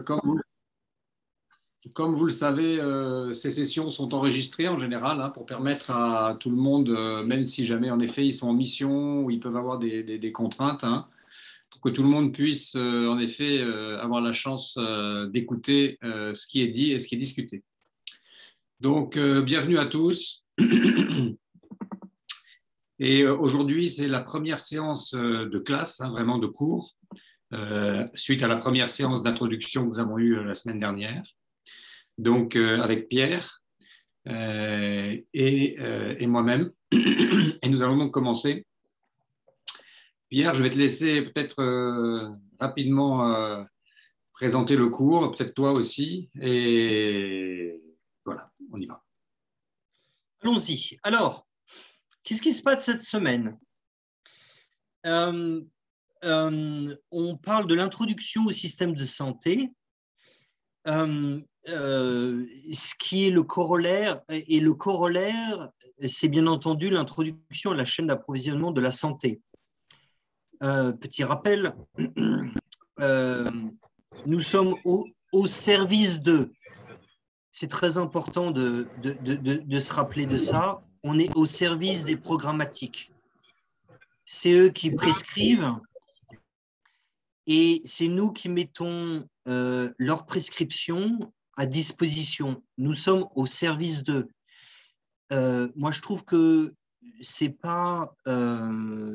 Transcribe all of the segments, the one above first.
comme vous le savez, ces sessions sont enregistrées en général pour permettre à tout le monde, même si jamais en effet ils sont en mission ou ils peuvent avoir des contraintes, pour que tout le monde puisse en effet avoir la chance d'écouter ce qui est dit et ce qui est discuté. Donc, bienvenue à tous. Et aujourd'hui, c'est la première séance de classe, vraiment de cours, suite à la première séance d'introduction que nous avons eue la semaine dernière. Donc, avec Pierre et moi-même. Et nous allons donc commencer. Pierre, je vais te laisser peut-être rapidement présenter le cours, peut-être toi aussi. Et voilà, on y va. Allons-y. Alors, qu'est-ce qui se passe cette semaine? On parle de l'introduction au système de santé. Ce qui est le corollaire, et le corollaire, c'est bien entendu l'introduction à la chaîne d'approvisionnement de la santé. Petit rappel, nous sommes au service de. C'est très important de se rappeler de ça. On est au service des programmatiques. C'est eux qui prescrivent et c'est nous qui mettons leurs prescriptions à disposition. Nous sommes au service d'eux. Moi, je trouve que ce n'est pas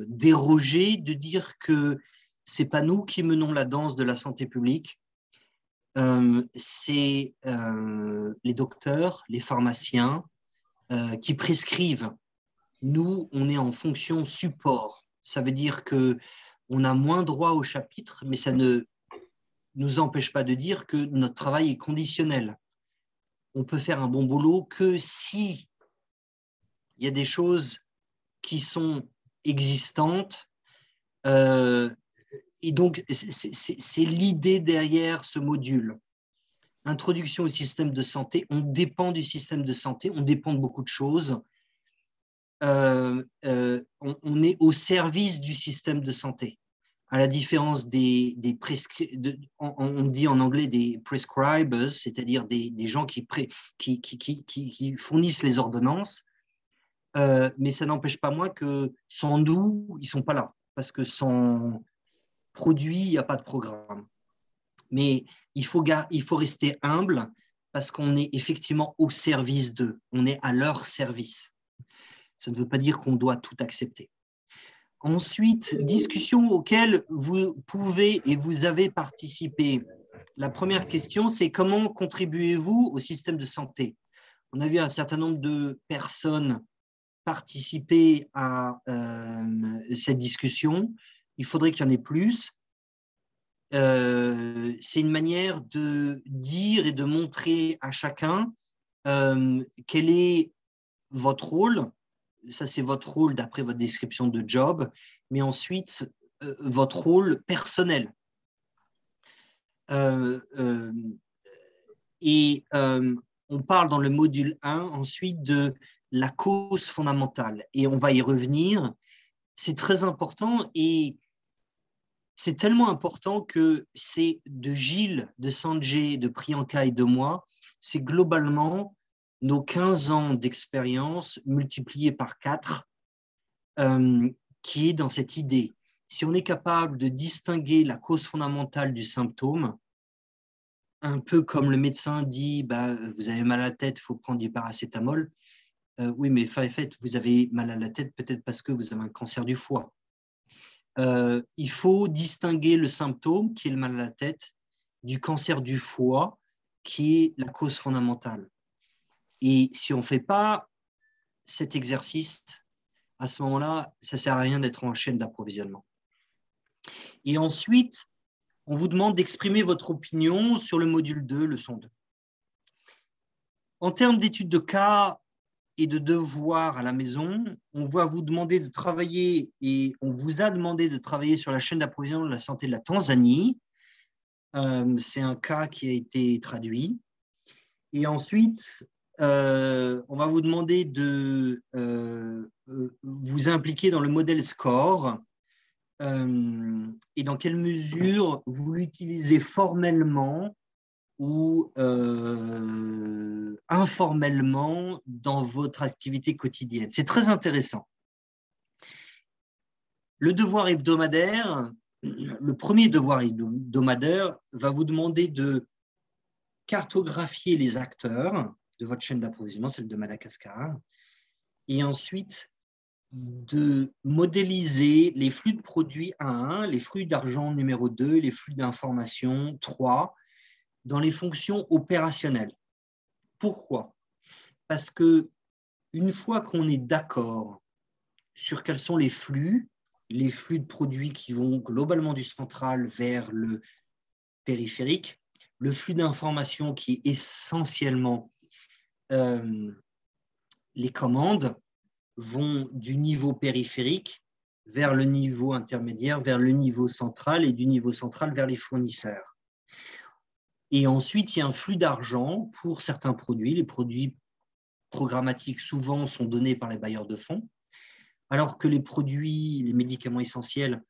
dérogé de dire que ce n'est pas nous qui menons la danse de la santé publique. C'est les docteurs, les pharmaciens qui prescrivent. Nous, on est en fonction support. Ça veut dire qu'on a moins droit au chapitre, mais ça ne nous empêche pas de dire que notre travail est conditionnel. On peut faire un bon boulot que si il y a des choses qui sont existantes. Et donc, c'est l'idée derrière ce module. Introduction au système de santé. On dépend du système de santé, on dépend de beaucoup de choses. On est au service du système de santé. À la différence on dit en anglais des prescribers, c'est-à-dire des gens qui fournissent les ordonnances, mais ça n'empêche pas moi que sans nous, ils ne sont pas là, parce que sans produit, il n'y a pas de programme. Mais il faut rester humble, parce qu'on est effectivement au service d'eux, on est à leur service. Ça ne veut pas dire qu'on doit tout accepter. Ensuite, discussion auxquelles vous pouvez et vous avez participé. La première question, c'est comment contribuez-vous au système de santé? On a vu un certain nombre de personnes participer à cette discussion. Il faudrait qu'il y en ait plus. C'est une manière de dire et de montrer à chacun quel est votre rôle. Ça, c'est votre rôle d'après votre description de job, mais ensuite, votre rôle personnel. On parle dans le module 1 ensuite de la cause fondamentale, et on va y revenir. C'est très important, et c'est tellement important que c'est de Gilles, de Sanjay, de Priyanka et de moi, c'est globalement nos 15 ans d'expérience multipliés par 4 qui est dans cette idée. Si on est capable de distinguer la cause fondamentale du symptôme, un peu comme le médecin dit vous avez mal à la tête, il faut prendre du paracétamol. Oui, mais en fait, vous avez mal à la tête peut-être parce que vous avez un cancer du foie. Il faut distinguer le symptôme, qui est le mal à la tête, du cancer du foie, qui est la cause fondamentale. Et si on ne fait pas cet exercice, à ce moment-là, ça ne sert à rien d'être en chaîne d'approvisionnement. Et ensuite, on vous demande d'exprimer votre opinion sur le module 2, leçon 2. En termes d'études de cas et de devoirs à la maison, on va vous demander de travailler, et on vous a demandé de travailler sur la chaîne d'approvisionnement de la santé de la Tanzanie. C'est un cas qui a été traduit. Et ensuite, on va vous demander de vous impliquer dans le modèle SCORE et dans quelle mesure vous l'utilisez formellement ou informellement dans votre activité quotidienne. C'est très intéressant. Le devoir hebdomadaire, le premier devoir hebdomadaire va vous demander de cartographier les acteurs de votre chaîne d'approvisionnement, celle de Madagascar, et ensuite de modéliser les flux de produits 1, les flux d'argent numéro 2, les flux d'information 3, dans les fonctions opérationnelles. Pourquoi? Parce que une fois qu'on est d'accord sur quels sont les flux de produits qui vont globalement du central vers le périphérique, le flux d'informations qui est essentiellement les commandes vont du niveau périphérique vers le niveau intermédiaire, vers le niveau central et du niveau central vers les fournisseurs. Et ensuite, il y a un flux d'argent pour certains produits. Les produits programmatiques souvent sont donnés par les bailleurs de fonds, alors que les produits, les médicaments essentiels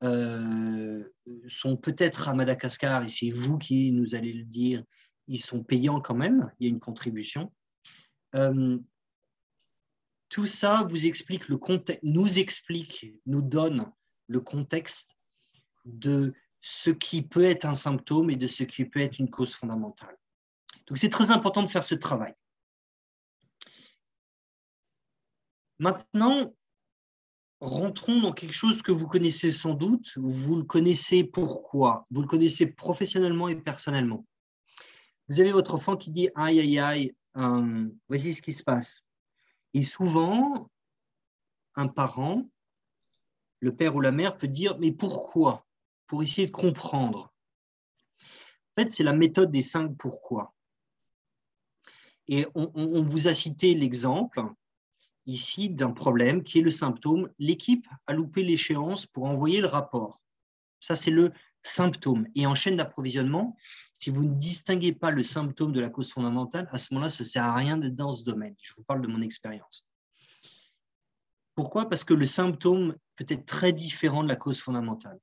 sont peut-être à Madagascar, et c'est vous qui nous allez le dire, ils sont payants quand même, il y a une contribution. Tout ça vous explique le contexte, nous donne le contexte de ce qui peut être un symptôme et de ce qui peut être une cause fondamentale. Donc, c'est très important de faire ce travail. Maintenant, rentrons dans quelque chose que vous connaissez sans doute. Vous le connaissez pourquoi? Vous le connaissez professionnellement et personnellement. Vous avez votre enfant qui dit « aïe, aïe, aïe, voici ce qui se passe ». Et souvent, un parent, le père ou la mère peut dire « mais pourquoi ?» pour essayer de comprendre. En fait, c'est la méthode des 5 pourquoi. Et on vous a cité l'exemple ici d'un problème qui est le symptôme. L'équipe a loupé l'échéance pour envoyer le rapport. Ça, c'est le symptôme. Et en chaîne d'approvisionnement, si vous ne distinguez pas le symptôme de la cause fondamentale, à ce moment-là, ça ne sert à rien d'être dans ce domaine. Je vous parle de mon expérience. Pourquoi? Parce que le symptôme peut être très différent de la cause fondamentale.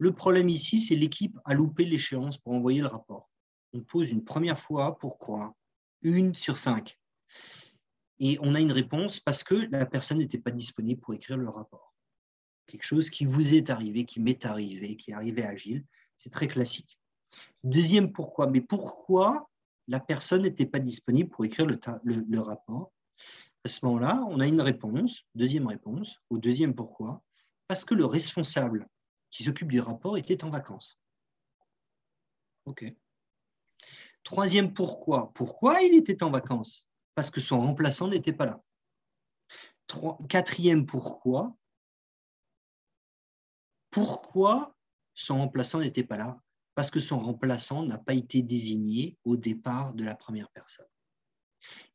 Le problème ici, c'est l'équipe a loupé l'échéance pour envoyer le rapport. On pose une première fois, pourquoi? 1 sur 5. Et on a une réponse parce que la personne n'était pas disponible pour écrire le rapport. Quelque chose qui vous est arrivé, qui m'est arrivé, qui est arrivé à Gilles, c'est très classique. Deuxième pourquoi? Mais pourquoi la personne n'était pas disponible pour écrire le rapport? À ce moment-là, on a une réponse, deuxième réponse, au deuxième pourquoi, parce que le responsable qui s'occupe du rapport était en vacances. OK. Troisième pourquoi. Pourquoi il était en vacances? Parce que son remplaçant n'était pas là. Quatrième pourquoi. Pourquoi son remplaçant n'était pas là? Parce que son remplaçant n'a pas été désigné au départ de la première personne.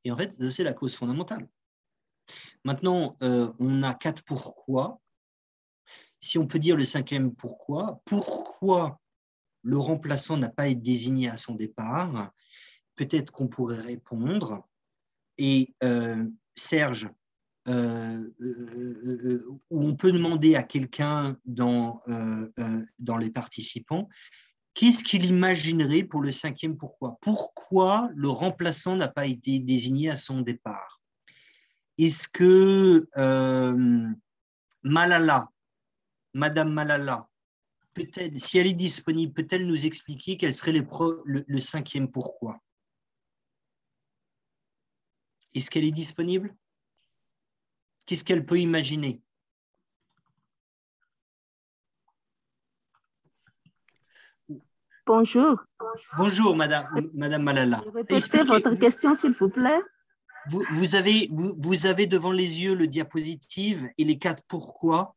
Et en fait, c'est la cause fondamentale. Maintenant, on a 4 pourquoi. Si on peut dire le 5e pourquoi, pourquoi le remplaçant n'a pas été désigné à son départ, peut-être qu'on pourrait répondre. Et Serge, où on peut demander à quelqu'un dans les participants, qu'est-ce qu'il imaginerait pour le 5e pourquoi? Pourquoi le remplaçant n'a pas été désigné à son départ? Est-ce que Malala, Madame Malala, peut-être, si elle est disponible, peut-elle nous expliquer quel serait le 5e pourquoi? Est-ce qu'elle est disponible? Qu'est-ce qu'elle peut imaginer? Bonjour. Bonjour, Madame Malala. Répétez votre question, s'il vous plaît. Vous avez devant les yeux le diapositive et les 4 pourquoi.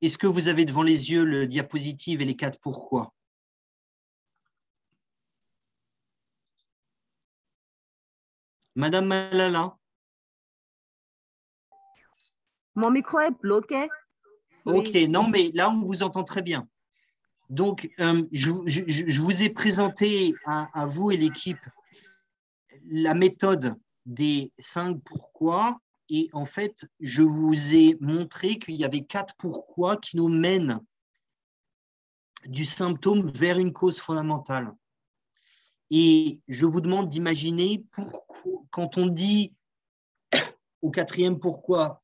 Est-ce que vous avez devant les yeux le diapositive et les 4 pourquoi? Madame Malala? Mon micro est bloqué. Ok, Oui. non, mais là, on vous entend très bien. Donc, je vous ai présenté à vous et l'équipe la méthode des 5 pourquoi. Et en fait, je vous ai montré qu'il y avait 4 pourquoi qui nous mènent du symptôme vers une cause fondamentale. Et je vous demande d'imaginer pourquoi, quand on dit au quatrième pourquoi,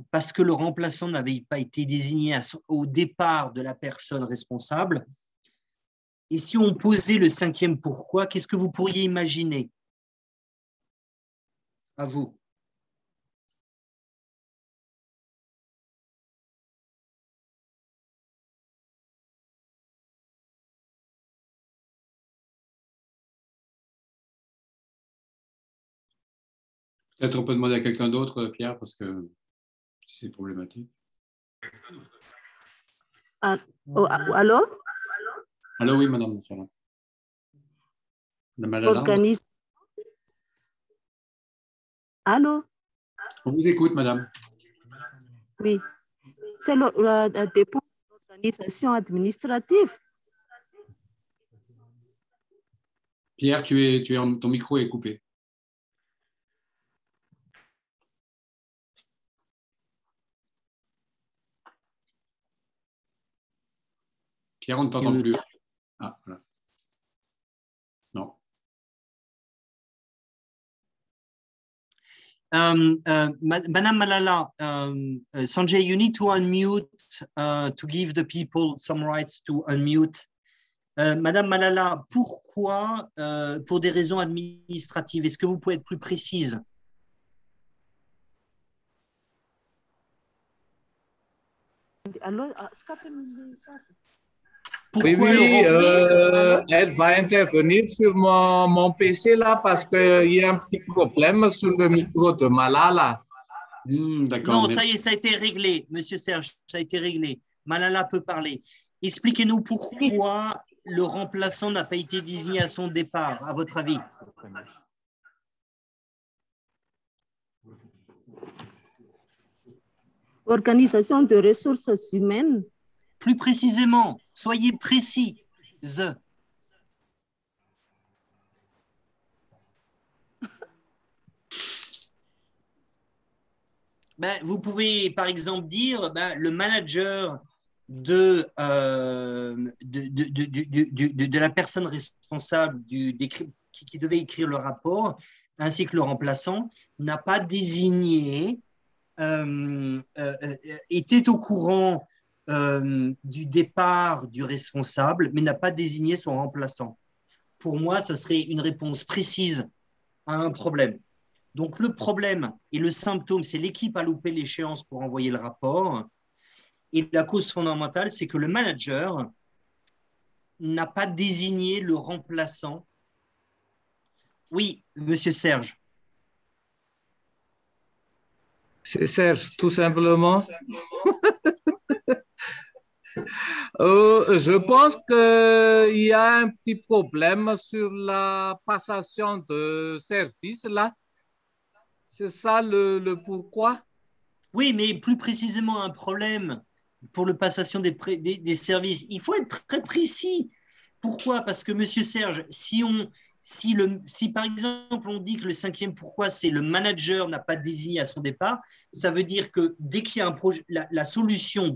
parce que le remplaçant n'avait pas été désigné au départ de la personne responsable, et si on posait le cinquième pourquoi, qu'est-ce que vous pourriez imaginer? À vous. Peut-être on peut demander à quelqu'un d'autre, Pierre, parce que c'est problématique. Allô? Allô, oui, madame. Madame Malala. Allô? On vous écoute, madame. Oui. C'est dépend de l'organisation administrative. Pierre, ton micro est coupé. Pierre, on ne t'entend plus. Ah, voilà. Non. Madame Malala, Sanjay, you need to unmute to give the people some rights to unmute. Madame Malala, pourquoi, pour des raisons administratives, est-ce que vous pouvez être plus précise? Oui, elle va intervenir sur mon PC là parce qu'il y a un petit problème sur le micro de Malala. Non, ça y est, ça a été réglé, Monsieur Serge, ça a été réglé. Malala peut parler. Expliquez-nous pourquoi le remplaçant n'a pas été désigné à son départ, à votre avis. Organisation de ressources humaines. Plus précisément, soyez précis. Vous pouvez, par exemple, dire le manager de la personne responsable qui devait écrire le rapport, ainsi que le remplaçant, n'a pas désigné, était au courant du départ du responsable, mais n'a pas désigné son remplaçant. Pour moi, ça serait une réponse précise à un problème. Donc, le problème et le symptôme, c'est l'équipe a loupé l'échéance pour envoyer le rapport. Et la cause fondamentale, c'est que le manager n'a pas désigné le remplaçant. Oui, Monsieur Serge. C'est Serge, tout simplement. Je pense qu'il y a un petit problème sur la passation de service là. C'est ça le pourquoi? Oui, mais plus précisément un problème pour la passation des services. Il faut être très précis. Pourquoi? Parce que, Monsieur Serge, si par exemple on dit que le cinquième pourquoi, c'est le manager n'a pas désigné à son départ, ça veut dire que dès qu'il y a un projet, la solution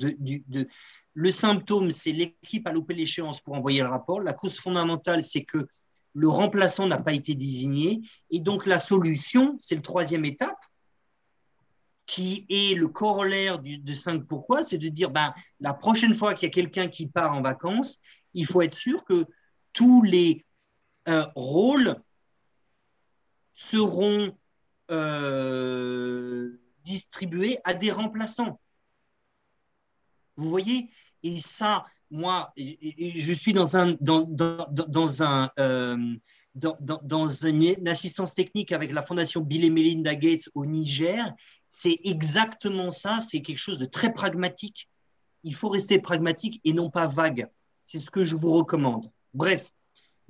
le symptôme, c'est l'équipe a loupé l'échéance pour envoyer le rapport. La cause fondamentale, c'est que le remplaçant n'a pas été désigné. Et donc, la solution, c'est le troisième étape, qui est le corollaire de 5 pourquoi, c'est de dire la prochaine fois qu'il y a quelqu'un qui part en vacances, il faut être sûr que tous les rôles seront distribués à des remplaçants. Vous voyez? Et ça, moi, je suis dans une assistance technique avec la fondation Bill et Melinda Gates au Niger. C'est exactement ça, c'est quelque chose de très pragmatique. Il faut rester pragmatique et non pas vague. C'est ce que je vous recommande. Bref,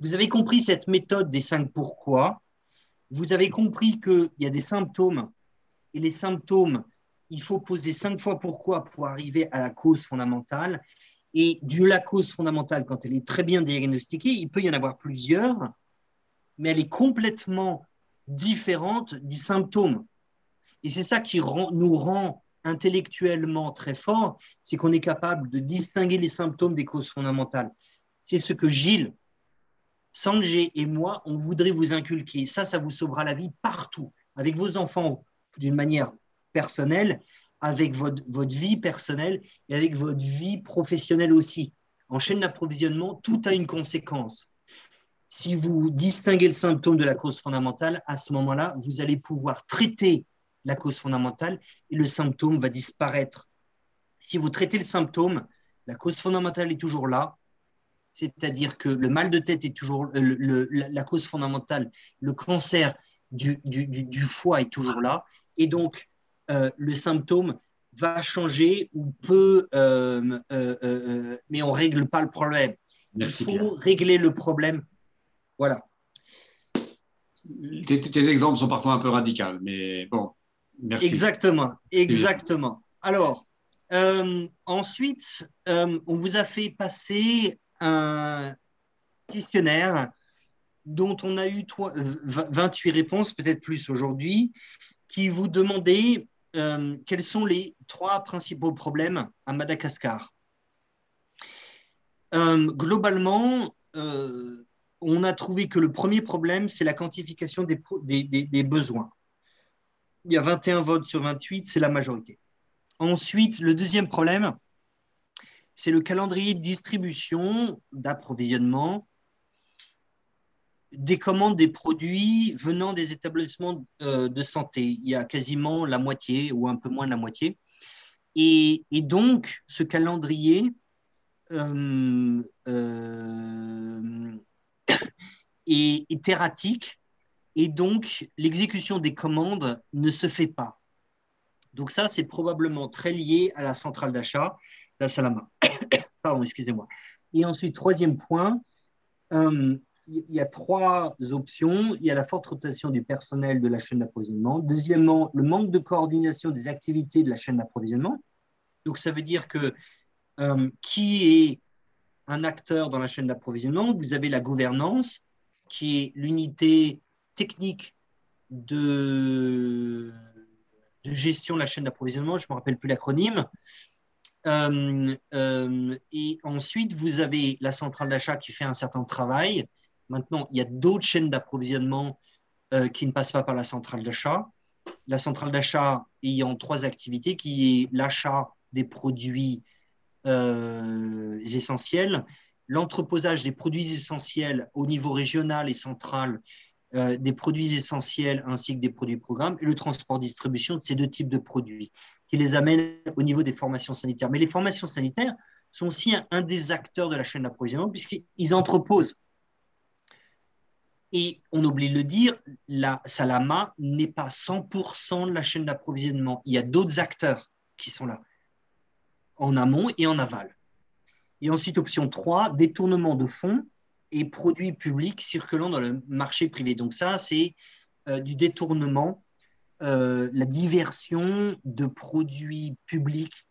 vous avez compris cette méthode des 5 pourquoi. Vous avez compris qu'il y a des symptômes et les symptômes, il faut poser 5 fois pourquoi pour arriver à la cause fondamentale. Et la cause fondamentale, quand elle est très bien diagnostiquée, il peut y en avoir plusieurs, mais elle est complètement différente du symptôme. Et c'est ça qui nous rend intellectuellement très fort, c'est qu'on est capable de distinguer les symptômes des causes fondamentales. C'est ce que Gilles, Sanjay et moi, on voudrait vous inculquer. Ça vous sauvera la vie partout, avec vos enfants d'une manière personnelle, avec votre vie personnelle et avec votre vie professionnelle aussi. En chaîne d'approvisionnement, tout a une conséquence. Si vous distinguez le symptôme de la cause fondamentale, à ce moment-là, vous allez pouvoir traiter la cause fondamentale et le symptôme va disparaître. Si vous traitez le symptôme, la cause fondamentale est toujours là, c'est-à-dire que le mal de tête est toujours la cause fondamentale, le cancer du foie est toujours là, et donc le symptôme va changer ou peut, mais on ne règle pas le problème. Merci, Il faut Pierre. régler le problème. Voilà. Tes exemples sont parfois un peu radicaux, mais bon, merci. Exactement. Alors, ensuite, on vous a fait passer un questionnaire dont on a eu 28 réponses, peut-être plus aujourd'hui, qui vous demandait quels sont les 3 principaux problèmes à Madagascar. Globalement, on a trouvé que le premier problème, c'est la quantification des besoins. Il y a 21 votes sur 28, c'est la majorité. Ensuite, le deuxième problème, c'est le calendrier de distribution, d'approvisionnement, des commandes des produits venant des établissements de santé. Il y a quasiment la moitié ou un peu moins de la moitié. Et donc, ce calendrier est erratique et donc l'exécution des commandes ne se fait pas. Donc ça, c'est probablement très lié à la centrale d'achat, la Salama. Pardon, excusez-moi. Et ensuite, troisième point, il y a 3 options. Il y a la forte rotation du personnel de la chaîne d'approvisionnement. Deuxièmement, le manque de coordination des activités de la chaîne d'approvisionnement. Donc, ça veut dire que qui est un acteur dans la chaîne d'approvisionnement? Vous avez la gouvernance, qui est l'unité technique de gestion de la chaîne d'approvisionnement, je ne me rappelle plus l'acronyme. Et ensuite, vous avez la centrale d'achat qui fait un certain travail. Maintenant, il y a d'autres chaînes d'approvisionnement qui ne passent pas par la centrale d'achat. La centrale d'achat ayant 3 activités, qui est l'achat des produits essentiels, l'entreposage des produits essentiels au niveau régional et central, des produits essentiels ainsi que des produits programmes, et le transport-distribution de ces 2 types de produits, qui les amènent au niveau des formations sanitaires. Mais les formations sanitaires sont aussi un des acteurs de la chaîne d'approvisionnement puisqu'ils entreposent. Et on oublie de le dire, la Salama n'est pas 100% de la chaîne d'approvisionnement. Il y a d'autres acteurs qui sont là, en amont et en aval. Et ensuite, option 3, détournement de fonds et produits publics circulant dans le marché privé. Donc ça, c'est du détournement, la diversion de produits publics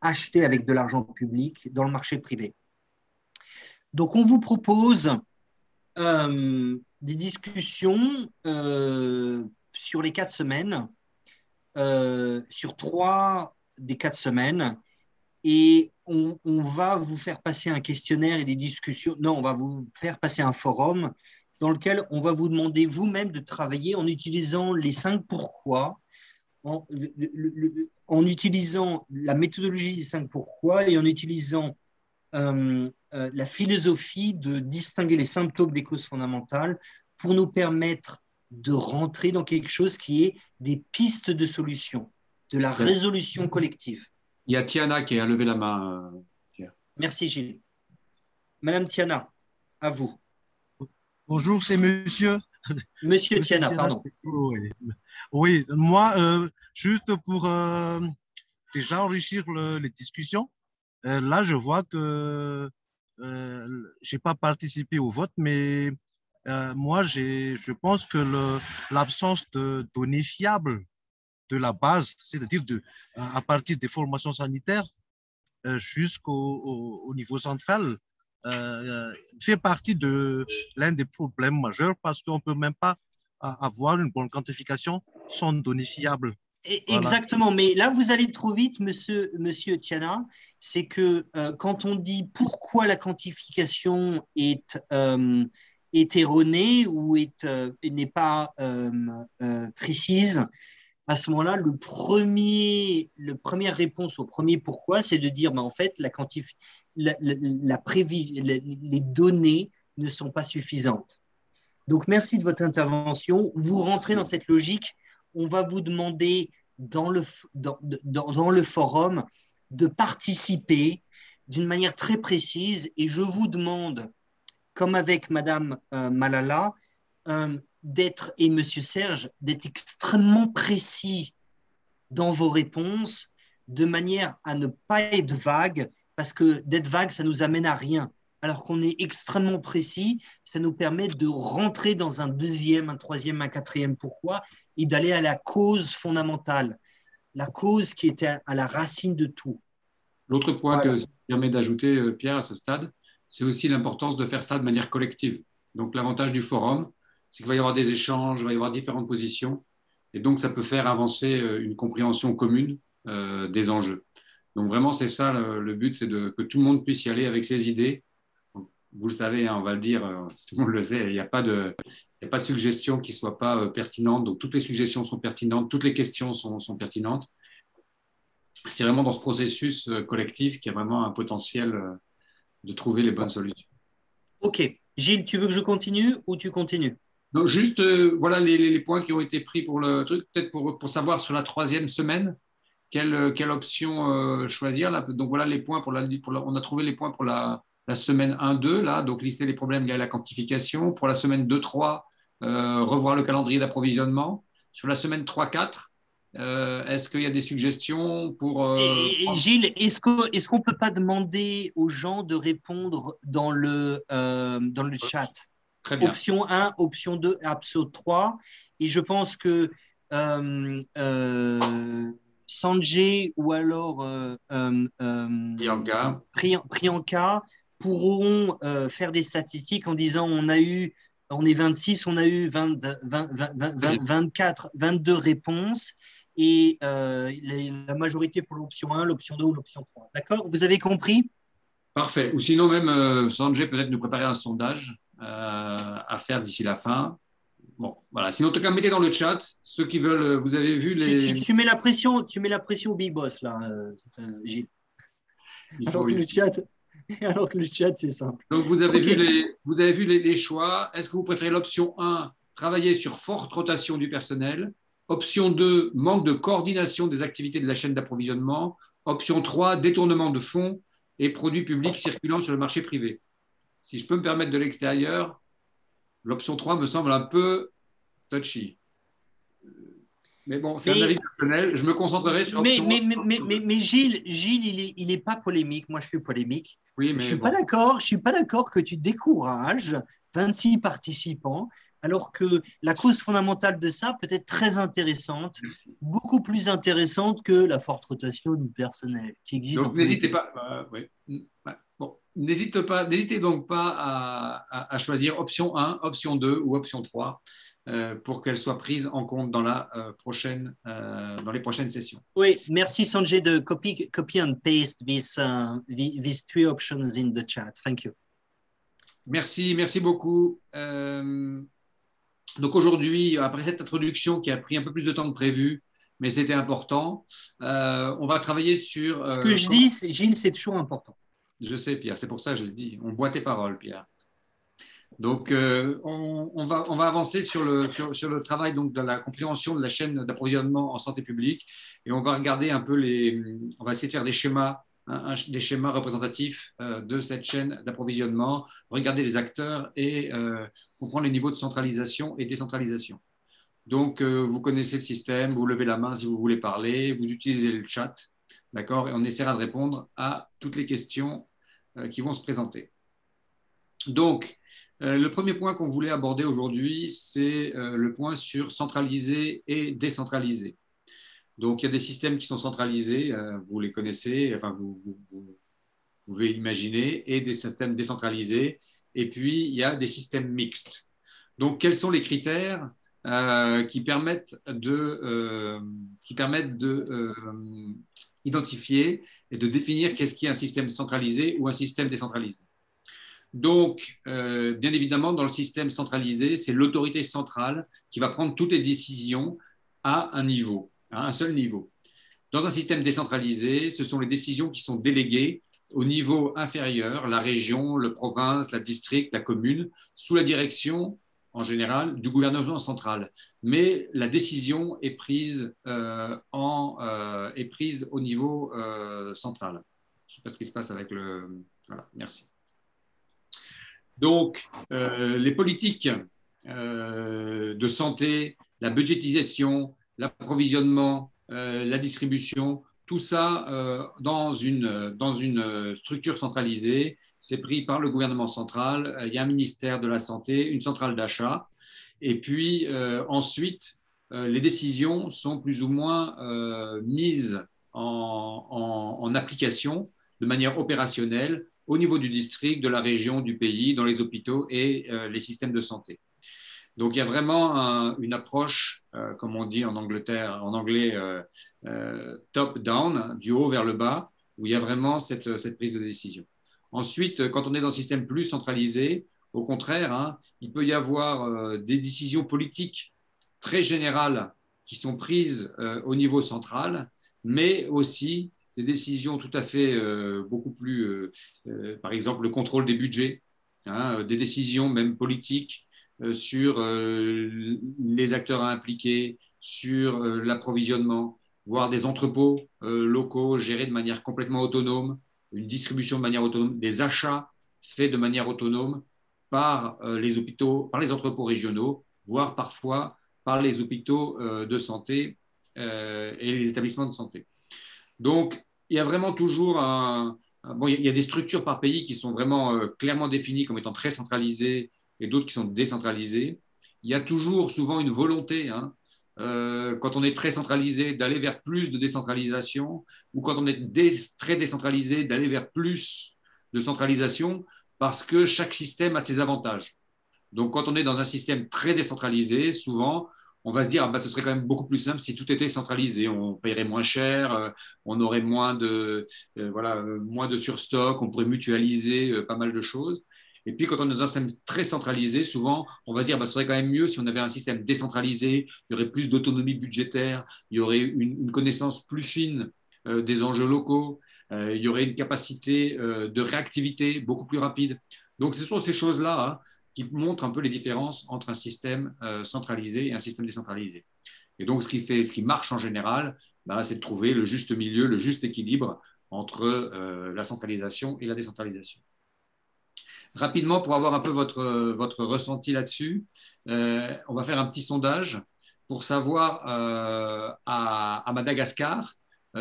achetés avec de l'argent public dans le marché privé. Donc, on vous propose des discussions sur les 4 semaines, sur 3 des 4 semaines, et on va vous faire passer un questionnaire et des discussions. Non, on va vous faire passer un forum dans lequel on va vous demander vous-même de travailler en utilisant les 5 pourquoi, en utilisant la méthodologie des 5 pourquoi et en utilisant la philosophie de distinguer les symptômes des causes fondamentales pour nous permettre de rentrer dans quelque chose qui est des pistes de solution, de la résolution collective. Il y a Tiana qui a levé la main, Pierre. Merci Gilles. Madame Tiana, à vous. Bonjour, c'est monsieur. Monsieur Tiana, pardon. Oui, moi, juste pour déjà enrichir les discussions, là, je vois que je n'ai pas participé au vote, mais moi, je pense que l'absence de données fiables de la base, c'est-à-dire à partir des formations sanitaires jusqu'au niveau central, fait partie de l'un des problèmes majeurs parce qu'on ne peut même pas avoir une bonne quantification sans données fiables. Exactement, mais là, vous allez trop vite, monsieur Tiana. C'est que quand on dit pourquoi la quantification est erronée ou n'est pas précise, à ce moment-là, la première réponse au premier pourquoi, c'est de dire, en fait, les données ne sont pas suffisantes. Donc, merci de votre intervention. Vous rentrez dans cette logique. On va vous demander dans le forum de participer d'une manière très précise et je vous demande, comme avec Madame Malala et Monsieur Serge, d'être extrêmement précis dans vos réponses de manière à ne pas être vague, parce que d'être vague, ça nous amène à rien. Alors qu'on est extrêmement précis, ça nous permet de rentrer dans un deuxième, un troisième, un quatrième pourquoi et d'aller à la cause fondamentale, la cause qui était à la racine de tout. L'autre point Voilà. que ça permet d'ajouter, Pierre, à ce stade, c'est aussi l'importance de faire ça de manière collective. Donc, l'avantage du forum, c'est qu'il va y avoir des échanges, il va y avoir différentes positions, et donc ça peut faire avancer une compréhension commune des enjeux. Donc, vraiment, c'est ça le but, c'est que tout le monde puisse y aller avec ses idées. Donc, vous le savez, hein, on va le dire, tout le monde le sait, il n'y a pas de suggestion qui ne soit pas pertinente. Donc, toutes les suggestions sont pertinentes, toutes les questions sont pertinentes. C'est vraiment dans ce processus collectif qu'il y a vraiment un potentiel de trouver les bonnes solutions. Ok. Gilles, tu veux que je continue ou tu continues? Donc, juste, voilà les points qui ont été pris pour le truc. Peut-être pour savoir sur la 3e semaine, quelle option choisir. Là. Donc, voilà les points on a trouvé les points pour la semaine 1-2, là, donc lister les problèmes liés à la quantification. Pour la semaine 2-3, revoir le calendrier d'approvisionnement. Sur la semaine 3-4, est-ce qu'il y a des suggestions pour… Gilles, est-ce qu'on ne peut pas demander aux gens de répondre dans le chat? Très bien. Option 1, option 2, option 3. Et je pense que Sanjay ou alors Priyanka pourront faire des statistiques en disant on est 26, on a eu 24, 22 réponses et la majorité pour l'option 1, l'option 2 ou l'option 3. D'accord? Vous avez compris? Parfait. Ou sinon, même Sanjay peut-être nous préparer un sondage à faire d'ici la fin. Bon, voilà. Sinon, en tout cas, mettez dans le chat ceux qui veulent. Vous avez vu les. Tu mets la pression au big boss là, Gilles. Alors que le chat, c'est simple. Donc, vous avez vu les choix. Est-ce que vous préférez l'option 1, travailler sur forte rotation du personnel? Option 2, manque de coordination des activités de la chaîne d'approvisionnement. Option 3, détournement de fonds et produits publics circulant sur le marché privé. Si je peux me permettre de l'extérieur, l'option 3 me semble un peu touchy. Mais bon, c'est un avis personnel. Je me concentrerai sur l'option 1. Mais Gilles, il n'est pas polémique. Moi, je suis polémique. Oui, mais je ne suis pas d'accord que tu décourages 26 participants, alors que la cause fondamentale de ça peut être très intéressante, beaucoup plus intéressante que la forte rotation du personnel qui existe. Donc, n'hésitez pas. Bon, n'hésitez donc pas à choisir option 1, option 2 ou option 3 pour qu'elles soient prises en compte dans les prochaines sessions. Oui, merci Sanjay de copy and paste these 3 options in the chat. Thank you. Merci beaucoup. Donc aujourd'hui, après cette introduction qui a pris un peu plus de temps que prévu, mais c'était important, on va travailler sur… Ce que je dis, Gilles, c'est toujours important. Je sais, Pierre, c'est pour ça que je le dis. On boit tes paroles, Pierre. Donc, on va avancer sur le travail donc, de la compréhension de la chaîne d'approvisionnement en santé publique et on va regarder un peu on va essayer de faire des schémas représentatifs de cette chaîne d'approvisionnement, regarder les acteurs et comprendre les niveaux de centralisation et décentralisation. Donc, vous connaissez le système, vous levez la main si vous voulez parler, vous utilisez le chat, d'accord, et on essaiera de répondre à toutes les questions qui vont se présenter. Donc, le premier point qu'on voulait aborder aujourd'hui, c'est le point sur centralisé et décentralisé. Donc, il y a des systèmes qui sont centralisés, vous les connaissez, enfin, vous pouvez imaginer, et des systèmes décentralisés. Et puis, il y a des systèmes mixtes. Donc, quels sont les critères qui permettent identifier et de définir qu'est-ce qui est un système centralisé ou un système décentralisé. Donc, bien évidemment, dans le système centralisé, c'est l'autorité centrale qui va prendre toutes les décisions à un niveau, à un seul niveau. Dans un système décentralisé, ce sont les décisions qui sont déléguées au niveau inférieur, la région, le province, la district, la commune, sous la direction, en général, du gouvernement central. Mais la décision est prise, est prise au niveau central. Je ne sais pas ce qui se passe avec le... Voilà, merci. Donc, les politiques de santé, la budgétisation, l'approvisionnement, la distribution, tout ça dans une structure centralisée, c'est pris par le gouvernement central. Il y a un ministère de la Santé, une centrale d'achat. Et puis ensuite, les décisions sont plus ou moins mises en application de manière opérationnelle au niveau du district, de la région, du pays, dans les hôpitaux et les systèmes de santé. Donc, il y a vraiment une approche, comme on dit en anglais, top-down, du haut vers le bas, où il y a vraiment cette prise de décision. Ensuite, quand on est dans un système plus centralisé, au contraire, hein, il peut y avoir des décisions politiques très générales qui sont prises au niveau central, mais aussi des décisions tout à fait beaucoup plus, par exemple, le contrôle des budgets, hein, des décisions même politiques sur les acteurs à impliquer, sur l'approvisionnement, voire des entrepôts locaux gérés de manière complètement autonome, une distribution de manière autonome, des achats faits de manière autonome par les hôpitaux, par les entrepôts régionaux, voire parfois par les hôpitaux de santé et les établissements de santé. Donc, il y a vraiment toujours bon, il y a des structures par pays qui sont vraiment clairement définies comme étant très centralisées et d'autres qui sont décentralisées. Il y a toujours souvent une volonté, hein, quand on est très centralisé, d'aller vers plus de décentralisation, ou quand on est très décentralisé, d'aller vers plus de centralisation, parce que chaque système a ses avantages. Donc, quand on est dans un système très décentralisé, souvent, on va se dire, ah bah, ce serait quand même beaucoup plus simple si tout était centralisé. On paierait moins cher, on aurait moins de surstock, on pourrait mutualiser pas mal de choses. Et puis, quand on est dans un système très centralisé, souvent, on va dire, bah, ce serait quand même mieux si on avait un système décentralisé, il y aurait plus d'autonomie budgétaire, il y aurait une connaissance plus fine des enjeux locaux, il y aurait une capacité de réactivité beaucoup plus rapide. Donc, ce sont ces choses-là, hein, qui montrent un peu les différences entre un système centralisé et un système décentralisé. Et donc, ce qui marche en général, bah, c'est de trouver le juste milieu, le juste équilibre entre la centralisation et la décentralisation. Rapidement, pour avoir un peu votre ressenti là-dessus, on va faire un petit sondage pour savoir à Madagascar,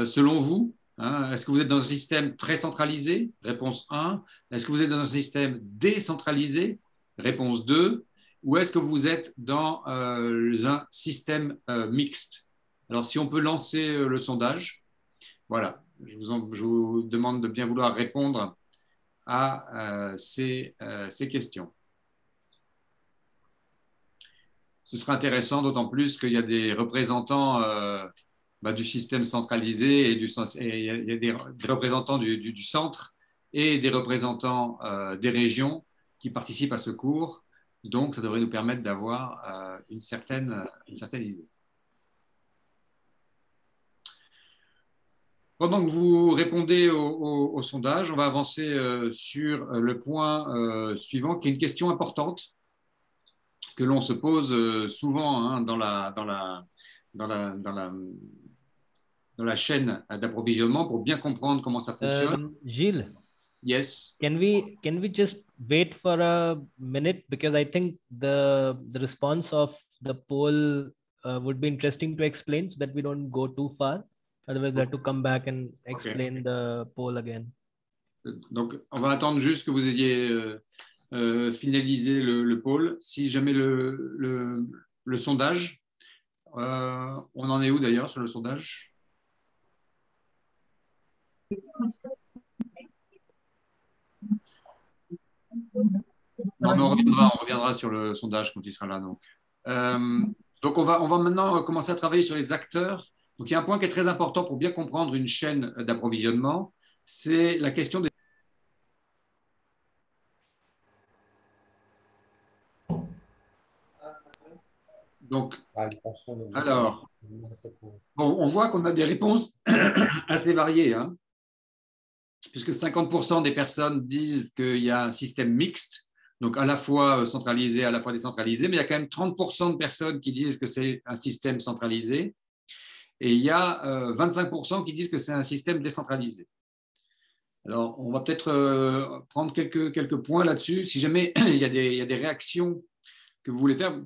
selon vous, hein, est-ce que vous êtes dans un système très centralisé? Réponse 1. Est-ce que vous êtes dans un système décentralisé? Réponse 2. Ou est-ce que vous êtes dans un système mixte? Alors, si on peut lancer le sondage, voilà, je vous demande de bien vouloir répondre à ces questions. Ce sera intéressant, d'autant plus qu'il y a des représentants du système centralisé et il y a des représentants du centre et des représentants des régions qui participent à ce cours. Donc, ça devrait nous permettre d'avoir une certaine idée. Pendant que vous répondez au sondage, on va avancer sur le point suivant, qui est une question importante que l'on se pose souvent, hein, dans la chaîne d'approvisionnement pour bien comprendre comment ça fonctionne. Gilles, yes. Can we just wait for a minute, because I think the response of the poll would be interesting to explain, so that we don't go too far. Otherwise, we have to come back and explain the poll again. Donc, on va attendre juste que vous ayez finalisé le poll. Si jamais le sondage, on en est où d'ailleurs sur le sondage? Non, mais on reviendra sur le sondage quand il sera là. Donc. Donc, on va maintenant commencer à travailler sur les acteurs. Donc, il y a un point qui est très important pour bien comprendre une chaîne d'approvisionnement, c'est la question des… Donc, alors, bon, on voit qu'on a des réponses assez variées, hein, puisque 50% des personnes disent qu'il y a un système mixte, donc à la fois centralisé, à la fois décentralisé, mais il y a quand même 30% de personnes qui disent que c'est un système centralisé, et il y a 25% qui disent que c'est un système décentralisé. Alors, on va peut-être prendre quelques points là-dessus. Si jamais il y a des réactions que vous voulez faire,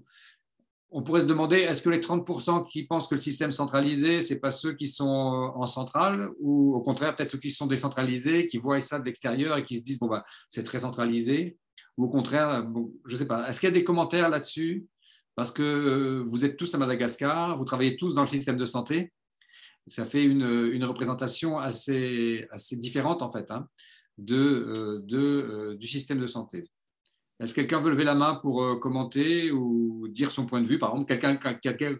on pourrait se demander, est-ce que les 30% qui pensent que le système centralisé, ce n'est pas ceux qui sont en centrale, ou au contraire, peut-être ceux qui sont décentralisés, qui voient ça de l'extérieur et qui se disent, bon, bah, c'est très centralisé, ou au contraire, bon, je ne sais pas. Est-ce qu'il y a des commentaires là-dessus? Parce que vous êtes tous à Madagascar, vous travaillez tous dans le système de santé. Ça fait une représentation assez différente, en fait, hein, du système de santé. Est-ce que quelqu'un veut lever la main pour commenter ou dire son point de vue? Par exemple, quelqu'un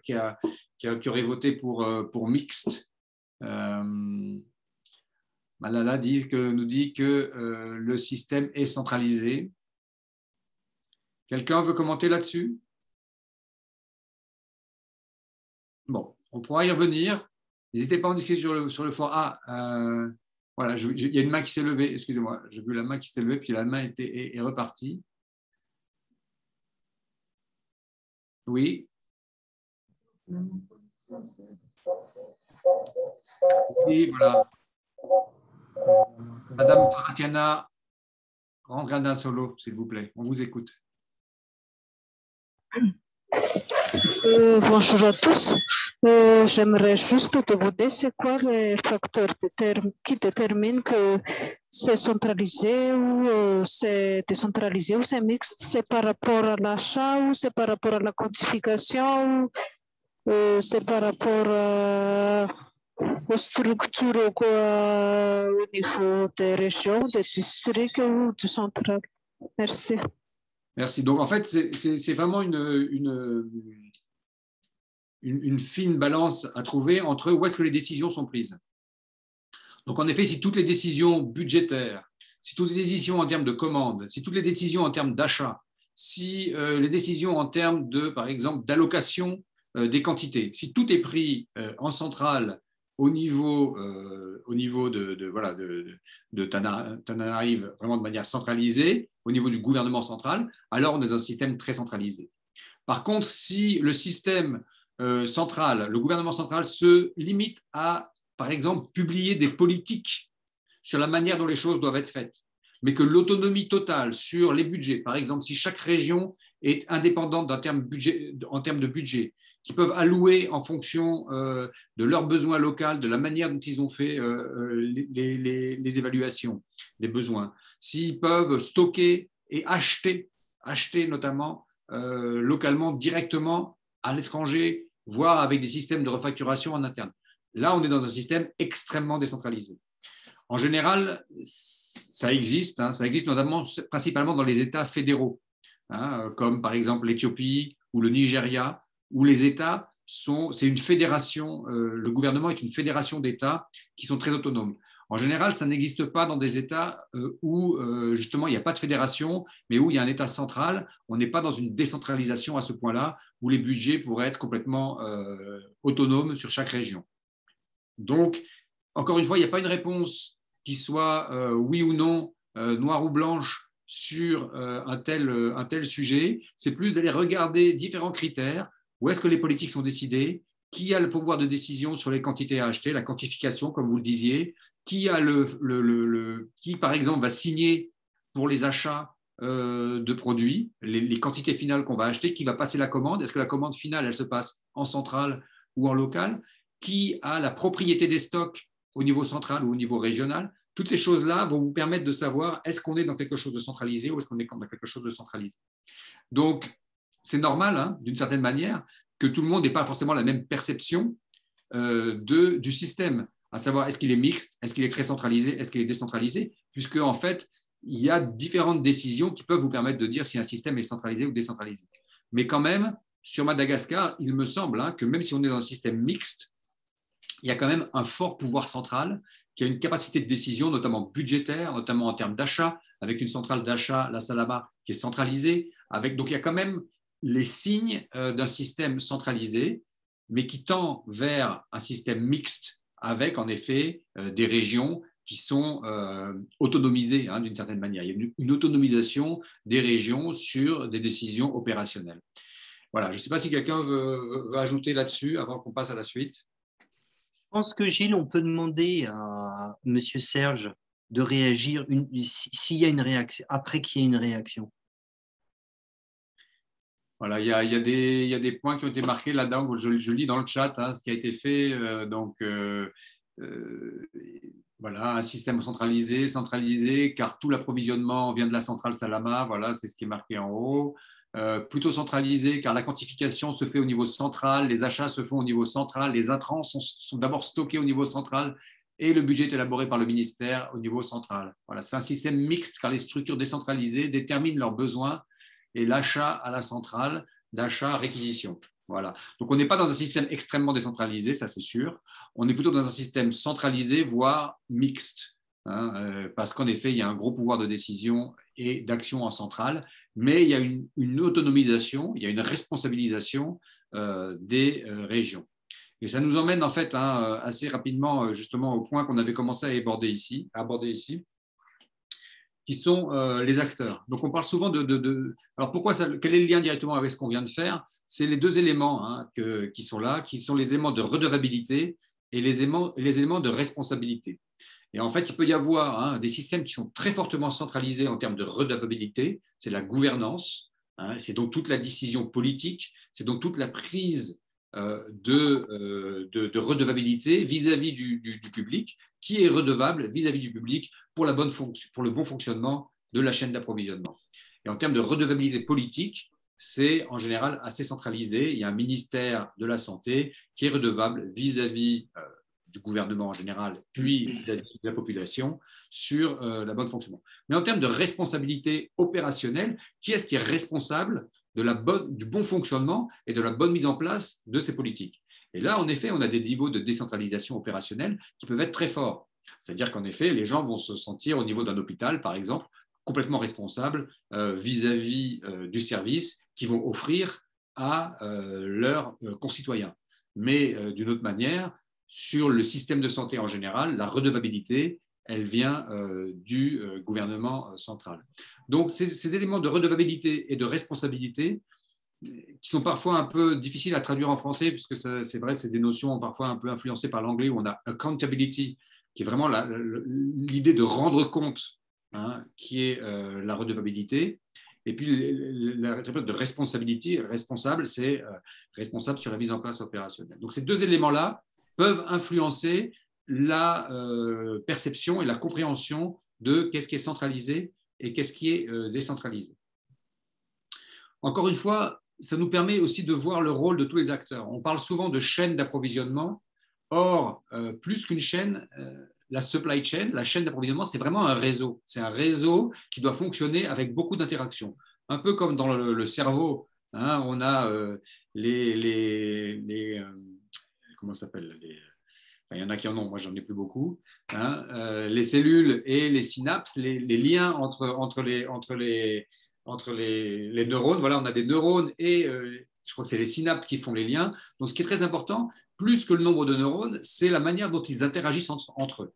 qui aurait voté pour mixte. Malala nous dit que le système est centralisé. Quelqu'un veut commenter là-dessus? Bon, on pourra y revenir. N'hésitez pas à en discuter sur le forum. Voilà, il y a une main qui s'est levée. Excusez-moi, j'ai vu la main qui s'est levée, puis la main est repartie. Oui. Et voilà. Madame Faratiana Randrana Solo, s'il vous plaît. On vous écoute. Bonjour à tous. J'aimerais juste demander c'est quoi les facteurs qui déterminent que c'est centralisé ou c'est décentralisé ou c'est mixte? C'est par rapport à l'achat ou c'est par rapport à la quantification ou c'est par rapport aux structures au niveau des régions, des districts ou du central? Merci. Merci. Donc, en fait, c'est vraiment une fine balance à trouver entre où est-ce que les décisions sont prises. Donc, en effet, si toutes les décisions budgétaires, si toutes les décisions en termes de commandes, si toutes les décisions en termes d'achat, si les décisions en termes de, par exemple, d'allocation des quantités, si tout est pris en centrale au niveau de Tananarive, vraiment de manière centralisée, au niveau du gouvernement central, alors on est dans un système très centralisé. Par contre, si le système central, le gouvernement central se limite à, par exemple, publier des politiques sur la manière dont les choses doivent être faites, mais que l'autonomie totale sur les budgets, par exemple, si chaque région est indépendante en termes de budget, qui peuvent allouer en fonction de leurs besoins locaux, de la manière dont ils ont fait les évaluations des besoins, s'ils peuvent stocker et acheter notamment localement, directement à l'étranger, voire avec des systèmes de refacturation en interne. Là, on est dans un système extrêmement décentralisé. En général, ça existe notamment, principalement dans les États fédéraux, comme par exemple l'Éthiopie ou le Nigeria, où les États c'est une fédération, le gouvernement est une fédération d'États qui sont très autonomes. En général, ça n'existe pas dans des États où justement il n'y a pas de fédération, mais où il y a un État central. On n'est pas dans une décentralisation à ce point-là, où les budgets pourraient être complètement autonomes sur chaque région. Donc, encore une fois, il n'y a pas une réponse qui soit oui ou non, noire ou blanche, sur un tel sujet. C'est plus d'aller regarder différents critères. Où est-ce que les politiques sont décidées? Qui a le pouvoir de décision sur les quantités à acheter, la quantification, comme vous le disiez? Qui par exemple, va signer pour les achats de produits, les quantités finales qu'on va acheter? Qui va passer la commande? Est-ce que la commande finale, elle se passe en centrale ou en local? Qui a la propriété des stocks au niveau central ou au niveau régional? Toutes ces choses-là vont vous permettre de savoir est-ce qu'on est dans quelque chose de centralisé ou est-ce qu'on est dans quelque chose de centralisé. Donc, c'est normal, d'une certaine manière, que tout le monde n'ait pas forcément la même perception du système, à savoir est-ce qu'il est mixte, est-ce qu'il est très centralisé, est-ce qu'il est décentralisé, puisque en fait, il y a différentes décisions qui peuvent vous permettre de dire si un système est centralisé ou décentralisé. Mais quand même, sur Madagascar, il me semble que même si on est dans un système mixte, il y a quand même un fort pouvoir central qui a une capacité de décision, notamment budgétaire, notamment en termes d'achat, avec une centrale d'achat, la Salama, qui est centralisée. Donc il y a quand même les signes d'un système centralisé, mais qui tend vers un système mixte, avec en effet des régions qui sont autonomisées d'une certaine manière. Il y a une autonomisation des régions sur des décisions opérationnelles. Voilà, je ne sais pas si quelqu'un veut ajouter là-dessus avant qu'on passe à la suite. Je pense que Gilles, on peut demander à M. Serge de réagir s'il y a une réaction, après qu'il y ait une réaction. Voilà, il y a des points qui ont été marqués là-dedans. Je lis dans le chat ce qui a été fait. Voilà, un système centralisé, car tout l'approvisionnement vient de la centrale Salama. Voilà, c'est ce qui est marqué en haut. Plutôt centralisé, car la quantification se fait au niveau central, les achats se font au niveau central, les intrants sont d'abord stockés au niveau central et le budget est élaboré par le ministère au niveau central. Voilà, c'est un système mixte, car les structures décentralisées déterminent leurs besoins et l'achat à la centrale, d'achat-réquisition. Voilà. Donc, on n'est pas dans un système extrêmement décentralisé, ça c'est sûr. On est plutôt dans un système centralisé, voire mixte, parce qu'en effet, il y a un gros pouvoir de décision et d'action en centrale, mais il y a une autonomisation, il y a une responsabilisation des régions. Et ça nous emmène en fait assez rapidement justement au point qu'on avait commencé à aborder ici, qui sont les acteurs. Donc, on parle souvent alors, quel est le lien directement avec ce qu'on vient de faire? C'est les deux éléments qui sont là, qui sont les éléments de redevabilité et les éléments de responsabilité. Et en fait, il peut y avoir des systèmes qui sont très fortement centralisés en termes de redevabilité. C'est la gouvernance, c'est donc toute la décision politique, c'est donc toute la prise de redevabilité vis-à-vis du public, qui est redevable vis-à-vis du public pour le bon fonctionnement de la chaîne d'approvisionnement. Et en termes de redevabilité politique, c'est en général assez centralisé. Il y a un ministère de la Santé qui est redevable vis-à-vis du gouvernement en général, puis de la population, sur la bonne fonctionnement. Mais en termes de responsabilité opérationnelle, qui est-ce qui est responsable du bon fonctionnement et de la bonne mise en place de ces politiques? Et là, en effet, on a des niveaux de décentralisation opérationnelle qui peuvent être très forts. C'est-à-dire qu'en effet, les gens vont se sentir, au niveau d'un hôpital, par exemple, complètement responsables vis-à-vis du service qu'ils vont offrir à leurs concitoyens. Mais d'une autre manière, sur le système de santé en général, la redevabilité, elle vient du gouvernement central. Donc, ces éléments de redevabilité et de responsabilité, qui sont parfois un peu difficiles à traduire en français, puisque c'est vrai, c'est des notions parfois un peu influencées par l'anglais, où on a accountability, qui est vraiment l'idée de rendre compte, qui est la redevabilité. Et puis, la de responsabilité, responsable, c'est responsable sur la mise en place opérationnelle. Donc, ces deux éléments-là peuvent influencer la perception et la compréhension de qu'est-ce qui est centralisé et qu'est-ce qui est décentralisé. Encore une fois, ça nous permet aussi de voir le rôle de tous les acteurs. On parle souvent de chaîne d'approvisionnement. Or, plus qu'une chaîne, la supply chain, la chaîne d'approvisionnement, c'est vraiment un réseau. C'est un réseau qui doit fonctionner avec beaucoup d'interactions. Un peu comme dans le cerveau, on a comment ça s'appelle, il y en a qui en ont, moi j'en ai plus beaucoup, les cellules et les synapses, les liens entre les neurones. Voilà, on a des neurones et je crois que c'est les synapses qui font les liens. Donc ce qui est très important, plus que le nombre de neurones, c'est la manière dont ils interagissent entre eux.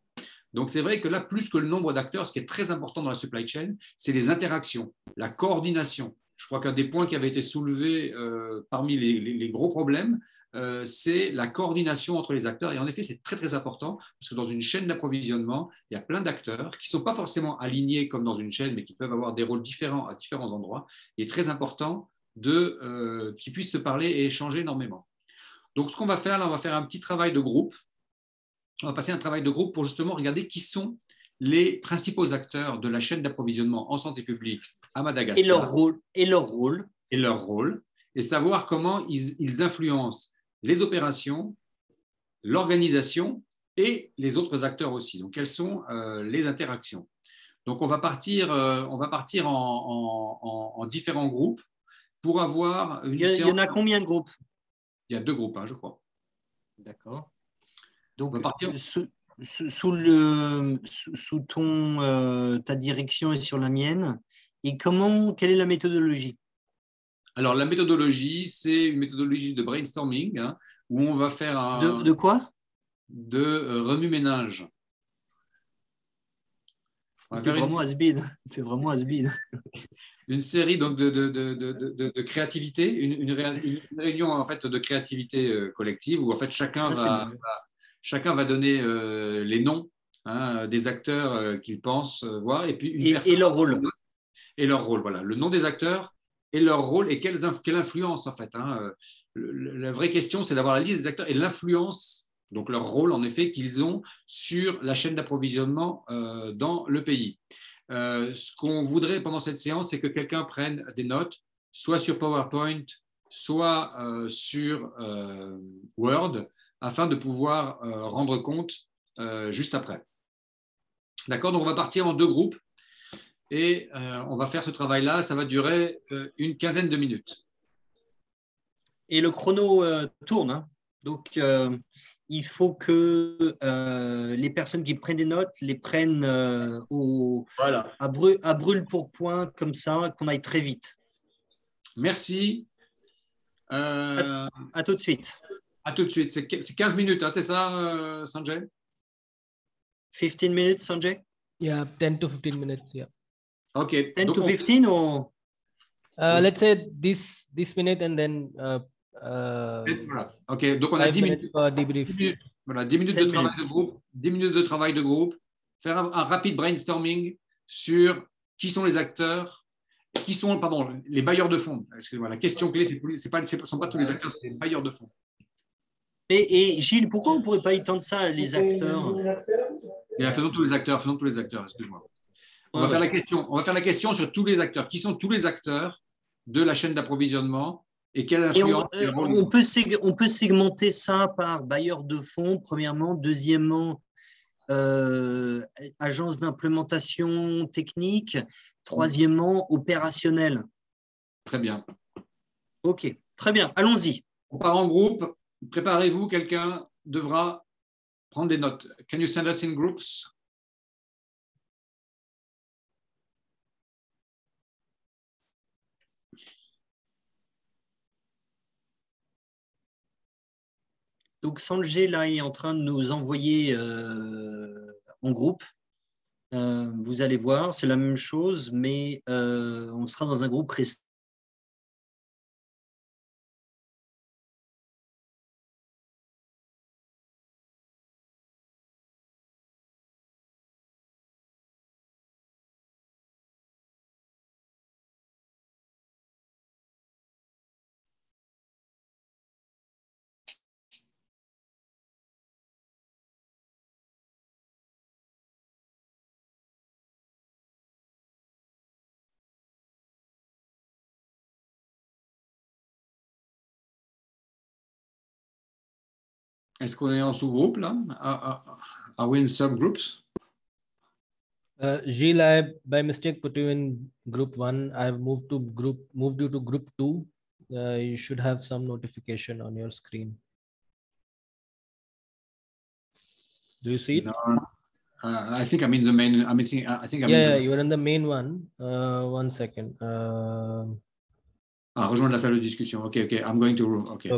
Donc c'est vrai que là, plus que le nombre d'acteurs, ce qui est très important dans la supply chain, c'est les interactions, la coordination. Je crois qu'un des points qui avait été soulevé parmi les gros problèmes, c'est la coordination entre les acteurs. Et en effet, c'est très, très important, parce que dans une chaîne d'approvisionnement, il y a plein d'acteurs qui ne sont pas forcément alignés comme dans une chaîne, mais qui peuvent avoir des rôles différents à différents endroits. Il est très important qu'ils puissent se parler et échanger énormément. Donc, ce qu'on va faire là, on va faire un petit travail de groupe. On va passer un travail de groupe pour justement regarder qui sont les principaux acteurs de la chaîne d'approvisionnement en santé publique à Madagascar. Et leur rôle. Et savoir comment ils influencent les opérations, l'organisation et les autres acteurs aussi. Donc, quelles sont les interactions? Donc, on va partir en différents groupes pour avoir une Il y séance. en a combien de groupes? Il y a 2 groupes, hein, je crois. D'accord. Donc, On va partir. sous ta direction et sur la mienne. Et quelle est la méthodologie? Alors, la méthodologie, c'est une méthodologie de brainstorming, hein, où on va faire De quoi? de remue-ménage. C'est vraiment has-been. C'est vraiment has-been. Une série donc, de créativité, une réunion en fait, de créativité collective où en fait, chacun va donner les noms, hein, des acteurs qu'il pense voir, et puis et leur rôle. Et leur rôle, voilà. Le nom des acteurs et leur rôle et quelle influence en fait. Hein. La vraie question, c'est d'avoir la liste des acteurs et l'influence, donc leur rôle en effet qu'ils ont sur la chaîne d'approvisionnement dans le pays. Ce qu'on voudrait pendant cette séance, c'est que quelqu'un prenne des notes, soit sur PowerPoint, soit sur Word, afin de pouvoir rendre compte juste après. D'accord? Donc on va partir en 2 groupes. Et on va faire ce travail-là, ça va durer une quinzaine de minutes. Et le chrono tourne, hein. Donc, il faut que les personnes qui prennent des notes les prennent Voilà. à brûle pour point, comme ça, qu'on aille très vite. Merci. À tout de suite. À tout de suite. C'est 15 minutes, hein, c'est ça, Sanjay? 15 minutes, Sanjay? Yeah, 10 to 15 minutes, yeah. OK. 10 donc to 15 or? Let's say this minute and then voilà. OK, donc on a 10 minutes. Debrief. 10 minutes. Voilà, 10 minutes de travail de groupe, 10 minutes de travail de groupe, faire un rapide brainstorming sur qui sont les acteurs, qui sont, pardon, les bailleurs de fonds. Excusez-moi, la question clé, ce ne sont pas tous les acteurs, c'est les bailleurs de fonds. Et Gilles, pourquoi on ne pourrait pas étendre ça à les acteurs? Faisons tous les acteurs, excuse-moi. On va faire la question sur tous les acteurs. Qui sont tous les acteurs de la chaîne d'approvisionnement et quelle influence on peut segmenter ça par bailleur de fonds, premièrement. Deuxièmement, agence d'implémentation technique. Troisièmement, opérationnel. Très bien. OK, très bien. Allons-y. On part en groupe. Préparez-vous, quelqu'un devra prendre des notes. Can you send us in groups? Donc, Sanjay, là, est en train de nous envoyer en groupe. Vous allez voir, c'est la même chose, mais on sera dans un groupe restreint. Est-ce qu'on est en sous-groupe là? Are we in subgroups? Gilles, I by mistake put you in group 1. I've moved you to group 2. You should have some notification on your screen. Do you see it? No. I think I'm in the main. Yeah, you are in the main one. 1 second. Rejoindre la salle de discussion. OK. I'm going to room. OK.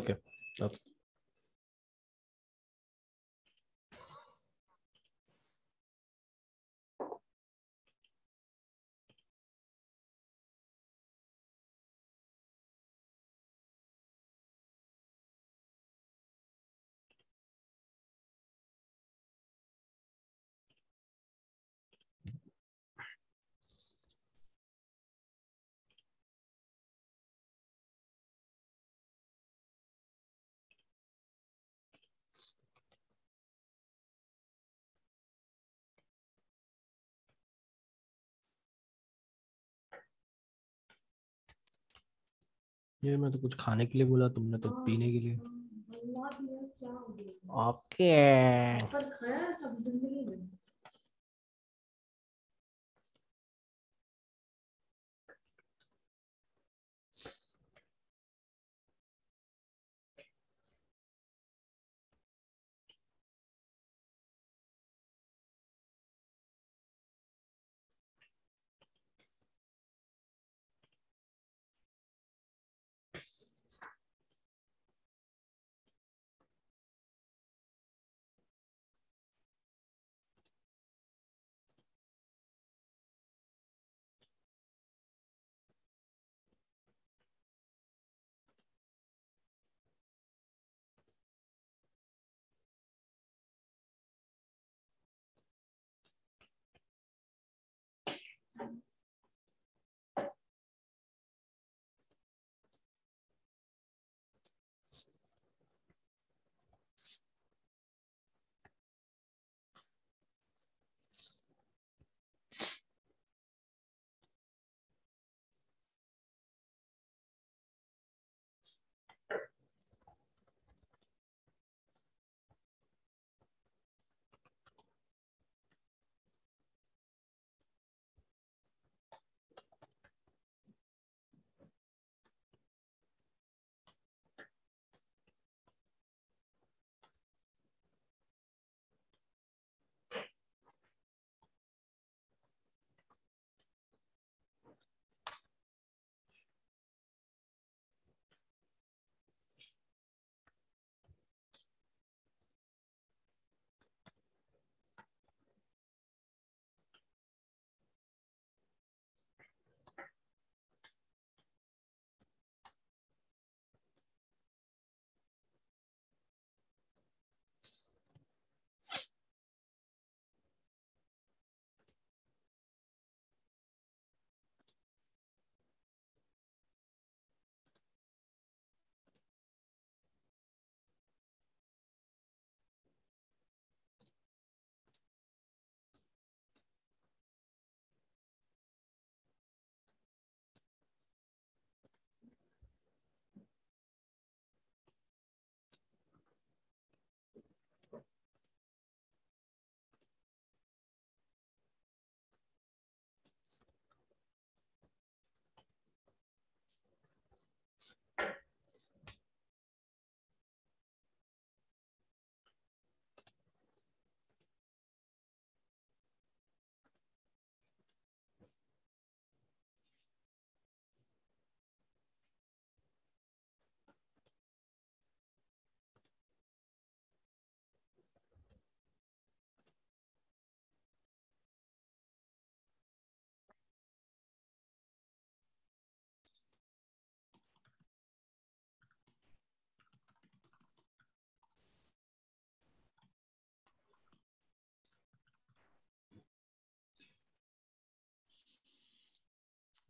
ये मैं तो कुछ खाने के लिए बोला, तुमने तो पीने के लिए. Okay.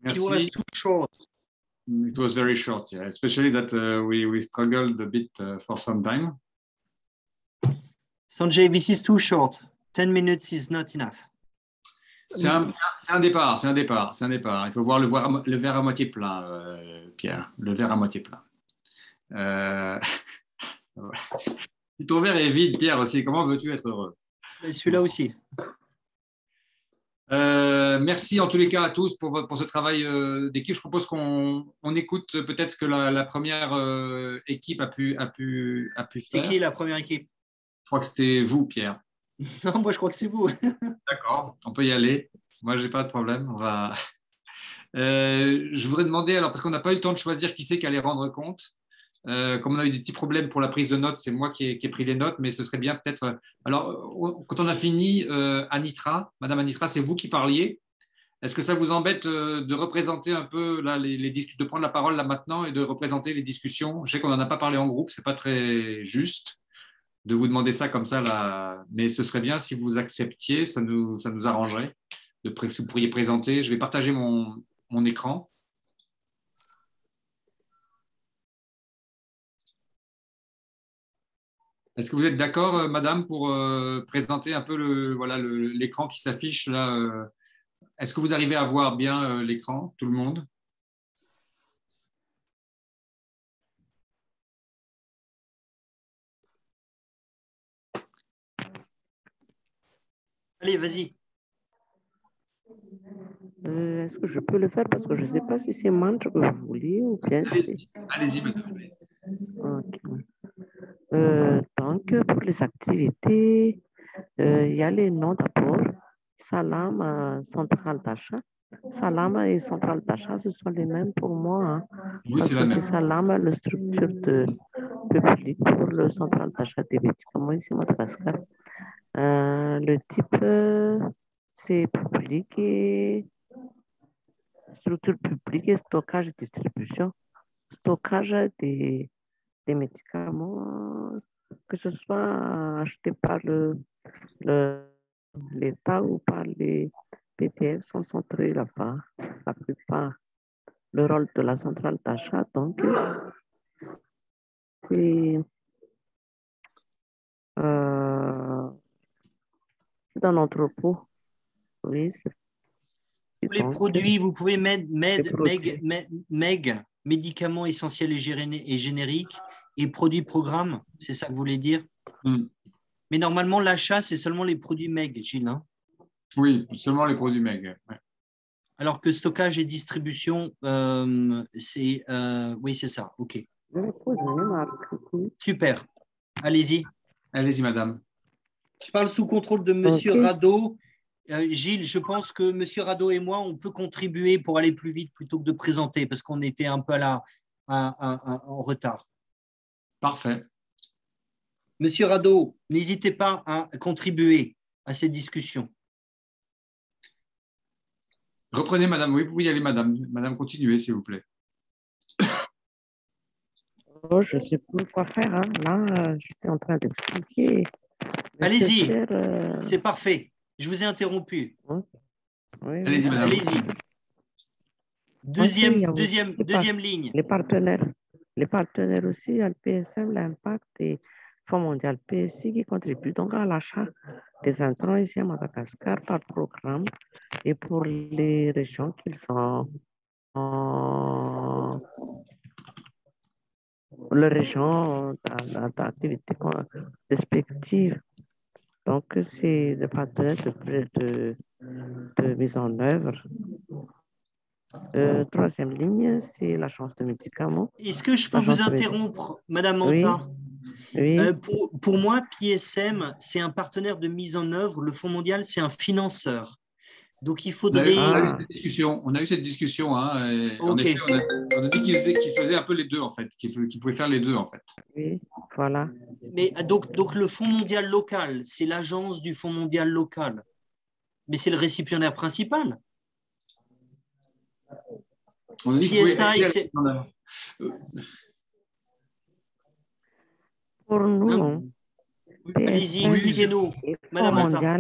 It was Merci. too short. It was very short, yeah. Especially that we struggled a bit for some time. Sanjay, this is too short. 10 minutes is not enough. C'est un départ, c'est un départ, c'est un départ. Il faut voir le verre à moitié plein, Pierre, le verre à moitié plein. Si ton verre est vide, Pierre, aussi, comment veux-tu être heureux? Mais celui-là aussi. Merci en tous les cas à tous pour ce travail d'équipe. Je propose qu'on écoute peut-être ce que la première équipe a pu C'est faire. qui la première équipe? Je crois que c'était vous, Pierre. Non, moi je crois que c'est vous. D'accord, on peut y aller. Moi, j'ai pas de problème. On va... je voudrais demander, alors parce qu'on n'a pas eu le temps de choisir qui c'est qui allait rendre compte. Comme on a eu des petits problèmes pour la prise de notes, c'est moi qui ai pris les notes, mais ce serait bien peut-être. Alors, quand on a fini, Anitra, Madame Anitra, c'est vous qui parliez. Est-ce que ça vous embête de représenter un peu là, de prendre la parole là maintenant et de représenter les discussions? Je sais qu'on n'en a pas parlé en groupe, c'est pas très juste de vous demander ça comme ça là, mais ce serait bien si vous acceptiez, ça nous arrangerait. Si vous pourriez présenter, je vais partager mon écran. Est-ce que vous êtes d'accord, madame, pour présenter un peu l'écran qui s'affiche là? Est-ce que vous arrivez à voir bien l'écran, tout le monde? Allez, vas-y. Est-ce que je peux le faire parce que je ne sais pas si c'est manche que vous voulez ou bien. Allez-y, madame. Ok. Donc, pour les activités, il y a les noms d'abord. Salam, centrale d'achat. Salam et centrale d'achat, ce sont les mêmes pour moi. Hein, Oui, parce c'est la que même. c'est Salam, la structure de public pour le central d'achat des médicaments ici à Madagascar. Le type, c'est public et structure publique et stockage et distribution. Stockage des médicaments, que ce soit acheté par l'État ou par les PDF, sont centrés là-bas, la plupart. Le rôle de la centrale d'achat, donc, c'est dans l'entrepôt. Oui, Les produits, vous pouvez mettre MEG, médicaments essentiels et génériques, et produits programmes, c'est ça que vous voulez dire? Mais normalement, l'achat, c'est seulement les produits MEG, Gilles. Hein? Oui, seulement les produits MEG. Ouais. Alors que stockage et distribution, c'est oui, c'est ça. OK. Super. Allez-y. Allez-y, madame. Je parle sous contrôle de Monsieur Rado. Gilles, je pense que Monsieur Rado et moi, on peut contribuer pour aller plus vite plutôt que de présenter parce qu'on était un peu en retard. Parfait. Monsieur Rado, n'hésitez pas à contribuer à cette discussion. Reprenez, madame. Oui, vous pouvez y aller, madame. Madame, continuez, s'il vous plaît. Oh, je ne sais plus quoi faire. Hein. Là, je suis en train d'expliquer. Allez-y, c'est parfait. Je vous ai interrompu. Oui, allez-y, madame. Allez-y. Deuxième ligne. Les partenaires aussi, il y a le PSM, l'Impact et Fonds mondial PSI qui contribuent donc à l'achat des intrants ici à Madagascar par programme et pour les régions qui sont en les régions d'activité respective. Donc, c'est le partenaire de mise en œuvre. Troisième ligne, c'est l'agence de médicaments. Est-ce que je peux vous interrompre, Madame Manta? Oui. Pour moi, PSM, c'est un partenaire de mise en œuvre. Le Fonds mondial, c'est un financeur. Donc, il faudrait… On a eu cette discussion. Hein, okay. En effet, on a dit qu'il faisait un peu les deux, en fait, qu'il pouvait faire les deux, en fait. Oui, voilà. Mais donc le Fonds mondial local, c'est l'agence du Fonds mondial local. Mais c'est le récipiendaire principal. On a dit PSI, c'est… Pour nous, allez-y, expliquez-nous, Madame Manta.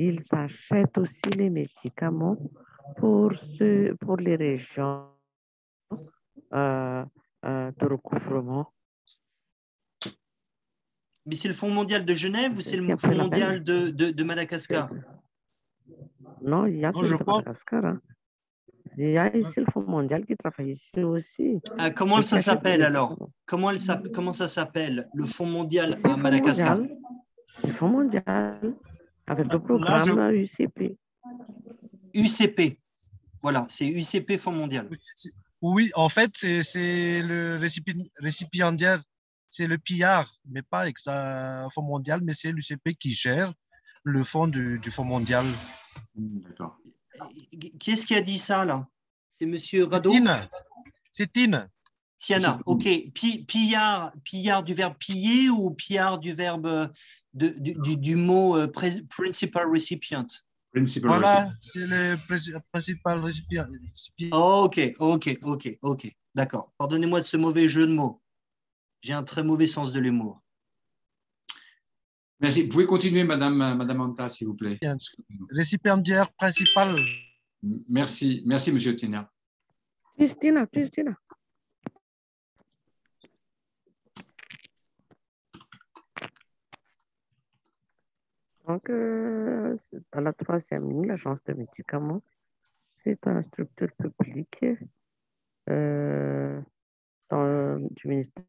Ils achètent aussi les médicaments pour les régions de recouvrement. Mais c'est le Fonds mondial de Genève ou c'est le Fonds mondial de Madagascar? Non, il y a celui de Madagascar. Hein. Il y a ici le Fonds mondial qui travaille ici aussi. Ah, comment ça s'appelle alors? Comment ça s'appelle, le Fonds mondial à Madagascar? Le Fonds mondial avec le programme UCP. UCP. Voilà, c'est UCP Fonds mondial. Oui, en fait, c'est le récipiendaire, c'est le PR, mais pas avec un Fonds mondial, mais c'est l'UCP qui gère le fonds du Fonds mondial. D'accord. Qui est-ce qui a dit ça, là? C'est monsieur Rado? C'est Tine. Tiana, ok. Pillard du verbe piller ou pillard du verbe du mot principal recipient? Voilà, c'est le principal récipient. Ok. D'accord. Pardonnez-moi de ce mauvais jeu de mots. J'ai un très mauvais sens de l'humour. Merci. Vous pouvez continuer, Madame Anta, s'il vous plaît. Récipiendaire principal. Merci, Monsieur Tina. Justina. Donc, dans la troisième ligne, l'agence de médicaments, c'est une structure publique du ministère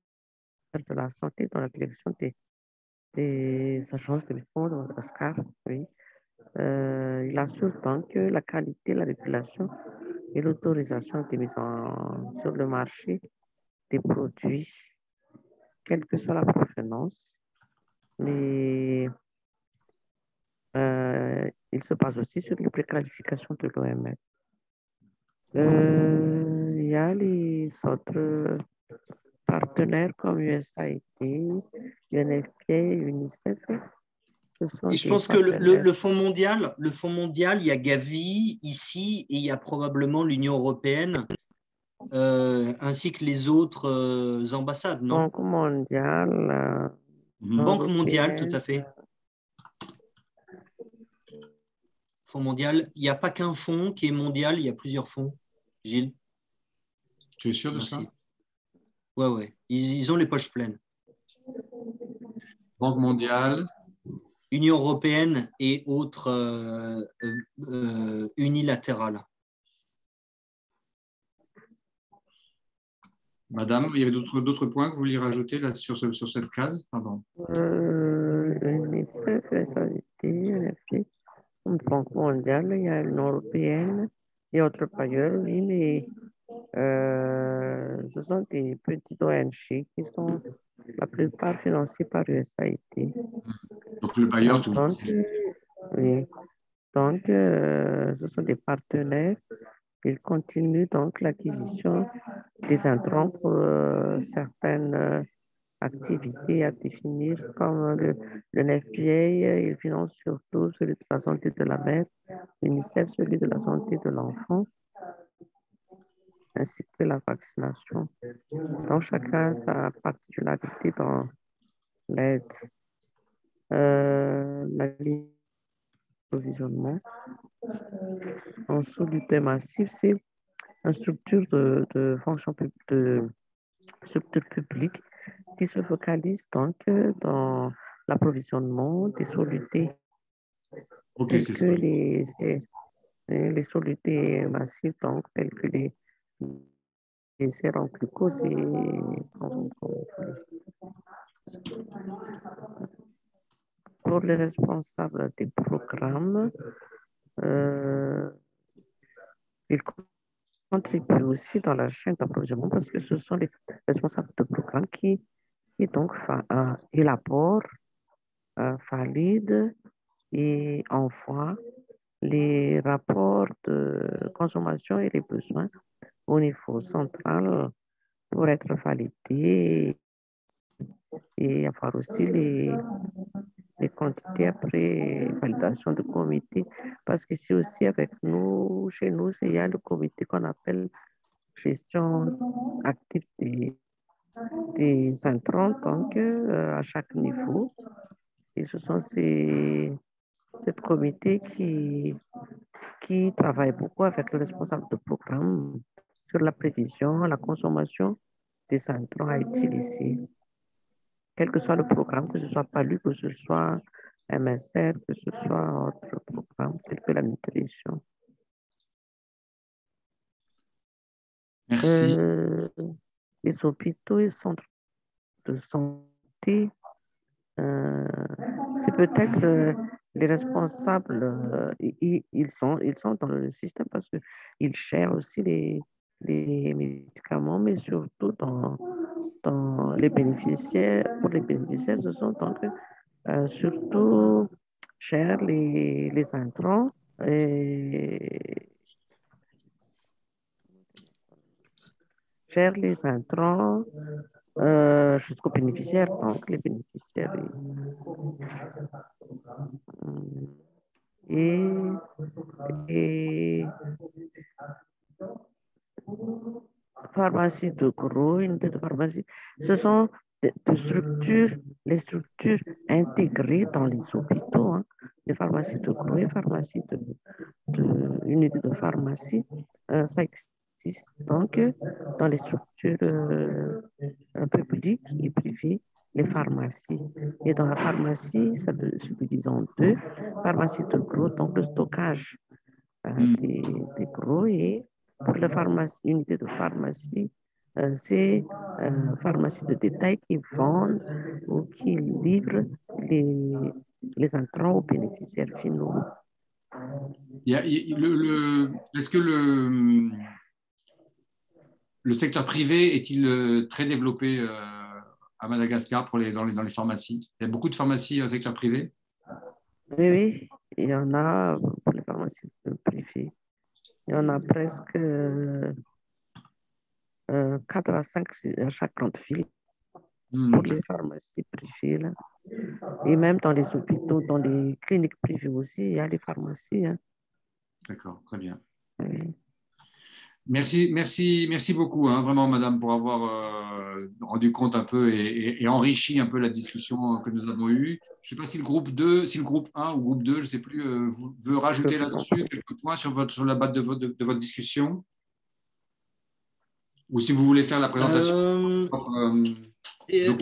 de la Santé dans la direction des agences de médicaments de Madagascar. Oui. Il assure donc que la qualité, la régulation et l'autorisation des mises sur le marché des produits, quelle que soit la provenance. Il se base aussi sur les préqualifications de l'OMS. Il y a les autres partenaires comme USAID, UNFPA, UNICEF. Et je pense que le Fonds mondial, il y a Gavi ici et il y a probablement l'Union européenne ainsi que les autres ambassades, non? Banque mondiale. Banque mondiale, tout à fait. Fonds mondial. Il n'y a pas qu'un fonds qui est mondial, il y a plusieurs fonds. Gilles? Tu es sûr de ça? Ouais. Ils ont les poches pleines. Banque mondiale. Union européenne et autres unilatérales. Madame, il y avait d'autres points que vous vouliez rajouter là, sur cette case? Pardon. UNICEF, USAID, UNFPA, une banque mondiale, il y a l'Union européenne et autres bailleurs, oui, mais ce sont des petits ONG qui sont la plupart financés par USAID. Donc le bailleur, tout. Oui. Donc, ce sont des partenaires. Ils continuent donc l'acquisition des intrants pour certaines activités à définir, comme le NFPA, il finance surtout celui de la santé de la mère, l'UNICEF, celui de la santé de l'enfant, ainsi que la vaccination. Donc, chacun a sa particularité dans l'aide. La ligne d'approvisionnement en soluté massif, c'est une structure de fonction de structure publique qui se focalise donc dans l'approvisionnement des solutés. Ok, c'est ça. Les solutés massives, donc, telles que les sérums glucose et pour les responsables des programmes, ils contribuent aussi dans la chaîne d'approvisionnement parce que ce sont les responsables de programme qui donc élaborent, valident et envoient les rapports de consommation et les besoins au niveau central pour être validés et avoir aussi les quantités après validation du comité. Parce qu'ici aussi, avec nous, chez nous, il y a le comité qu'on appelle gestion active des intrants, donc à chaque niveau. Et ce sont ces C'est comité qui travaille beaucoup avec le responsable de programme sur la prévision, la consommation des intrants à utiliser. Quel que soit le programme, que ce soit PALU, que ce soit MSR, que ce soit autre programme, tel que la nutrition. Merci. Les hôpitaux et centres de santé, c'est peut-être les responsables, ils sont dans le système parce qu'ils gèrent aussi les médicaments, mais surtout dans les bénéficiaires. Pour les bénéficiaires, ce sont donc surtout gèrent les intrants et gèrent les intrants jusqu'aux bénéficiaires, donc les bénéficiaires et pharmacie de gros, unité de pharmacie, ce sont des structures, les structures intégrées dans les hôpitaux, hein, les pharmacies de gros et pharmacies unité de pharmacie, ça existe donc dans les structures publiques et privées, les pharmacies. Et dans la pharmacie, ça se divise en deux, pharmacie de gros, donc le stockage des gros, et pour la pharmacie, unité de pharmacie, c'est pharmacie de détail qui vendent ou qui livrent les intrants aux bénéficiaires finaux. Est-ce que le secteur privé est-il très développé à Madagascar dans les pharmacies? Il y a beaucoup de pharmacies au secteur privé? Oui, il y en a pour les pharmacies privées. Il y en a presque 4 à 5 à chaque grande ville pour les pharmacies privées. Là. Et même dans les hôpitaux, dans les cliniques privées aussi, il y a les pharmacies. Hein. D'accord, très bien. Oui. Merci beaucoup, hein, vraiment, madame, pour avoir rendu compte un peu et enrichi un peu la discussion que nous avons eue. Je ne sais pas si le groupe 2, si le groupe 1 ou groupe 2, je ne sais plus, veut rajouter là-dessus quelques points sur la base de votre discussion, ou si vous voulez faire la présentation.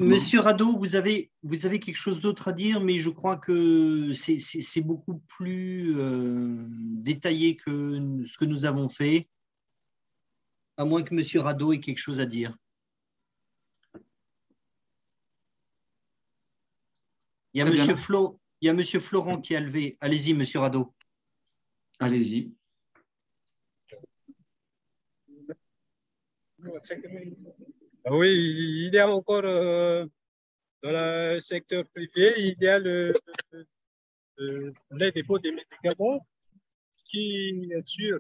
Monsieur Rado, vous avez quelque chose d'autre à dire, mais je crois que c'est beaucoup plus détaillé que ce que nous avons fait, à moins que Monsieur Rado ait quelque chose à dire. Il y a Monsieur Florent qui a levé. Allez-y, Monsieur Rado. Allez-y. Oui, il y a encore dans le secteur privé, il y a les dépôts des médicaments qui assurent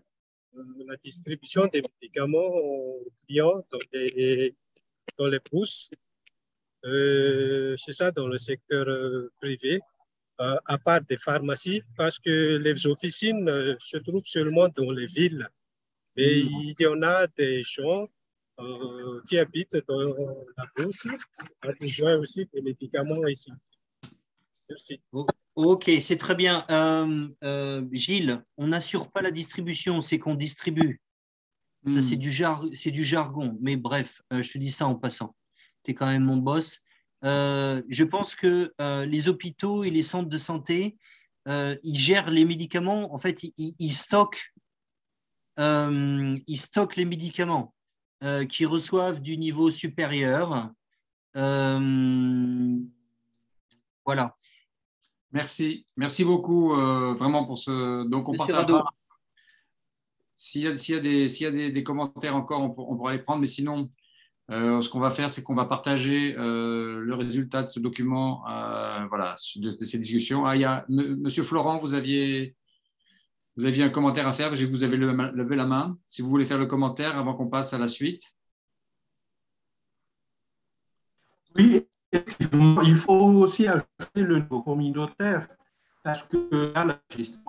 la distribution des médicaments aux clients dans les bourses. C'est ça dans le secteur privé, à part des pharmacies, parce que les officines se trouvent seulement dans les villes. Mais il y en a des gens qui habitent dans la bourse, ont besoin aussi des médicaments ici. Merci. Ok, c'est très bien. Gilles, on n'assure pas la distribution, c'est qu'on distribue. Ça, c'est du jargon. Mais bref, je te dis ça en passant. Tu es quand même mon boss. Je pense que les hôpitaux et les centres de santé, ils gèrent les médicaments. En fait, ils stockent les médicaments qui reçoivent du niveau supérieur. Voilà. Merci beaucoup vraiment pour ce. Donc on partagera. S'il y a des commentaires encore, on pourra les prendre, mais sinon, ce qu'on va faire, c'est qu'on va partager le résultat de ce document, voilà, de ces discussions. Ah, il y a Monsieur Florent, vous aviez un commentaire à faire, vous avez levé la main. Si vous voulez faire le commentaire avant qu'on passe à la suite. Oui, effectivement, il faut aussi ajouter le niveau communautaire, parce que là, la gestion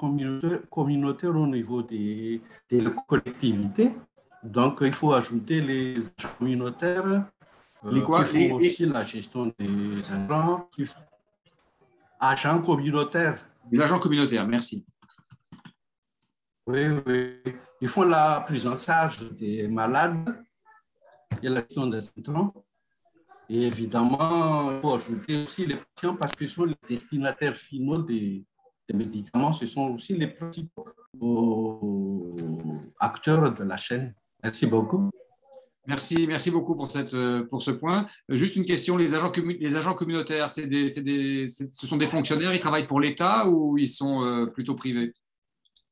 communautaire au niveau des collectivités, donc il faut ajouter les agents communautaires qui font aussi la gestion des intrants, agents communautaires Les agents communautaires, merci. Oui, oui. Ils font la prise en charge des malades et la question des symptômes. Et évidemment, il faut ajouter aussi les patients parce qu'ils sont les destinataires finaux des médicaments. Ce sont aussi les principaux acteurs de la chaîne. Merci beaucoup. Merci beaucoup pour ce point. Juste une question, les agents communautaires, ce sont des fonctionnaires, ils travaillent pour l'État ou ils sont plutôt privés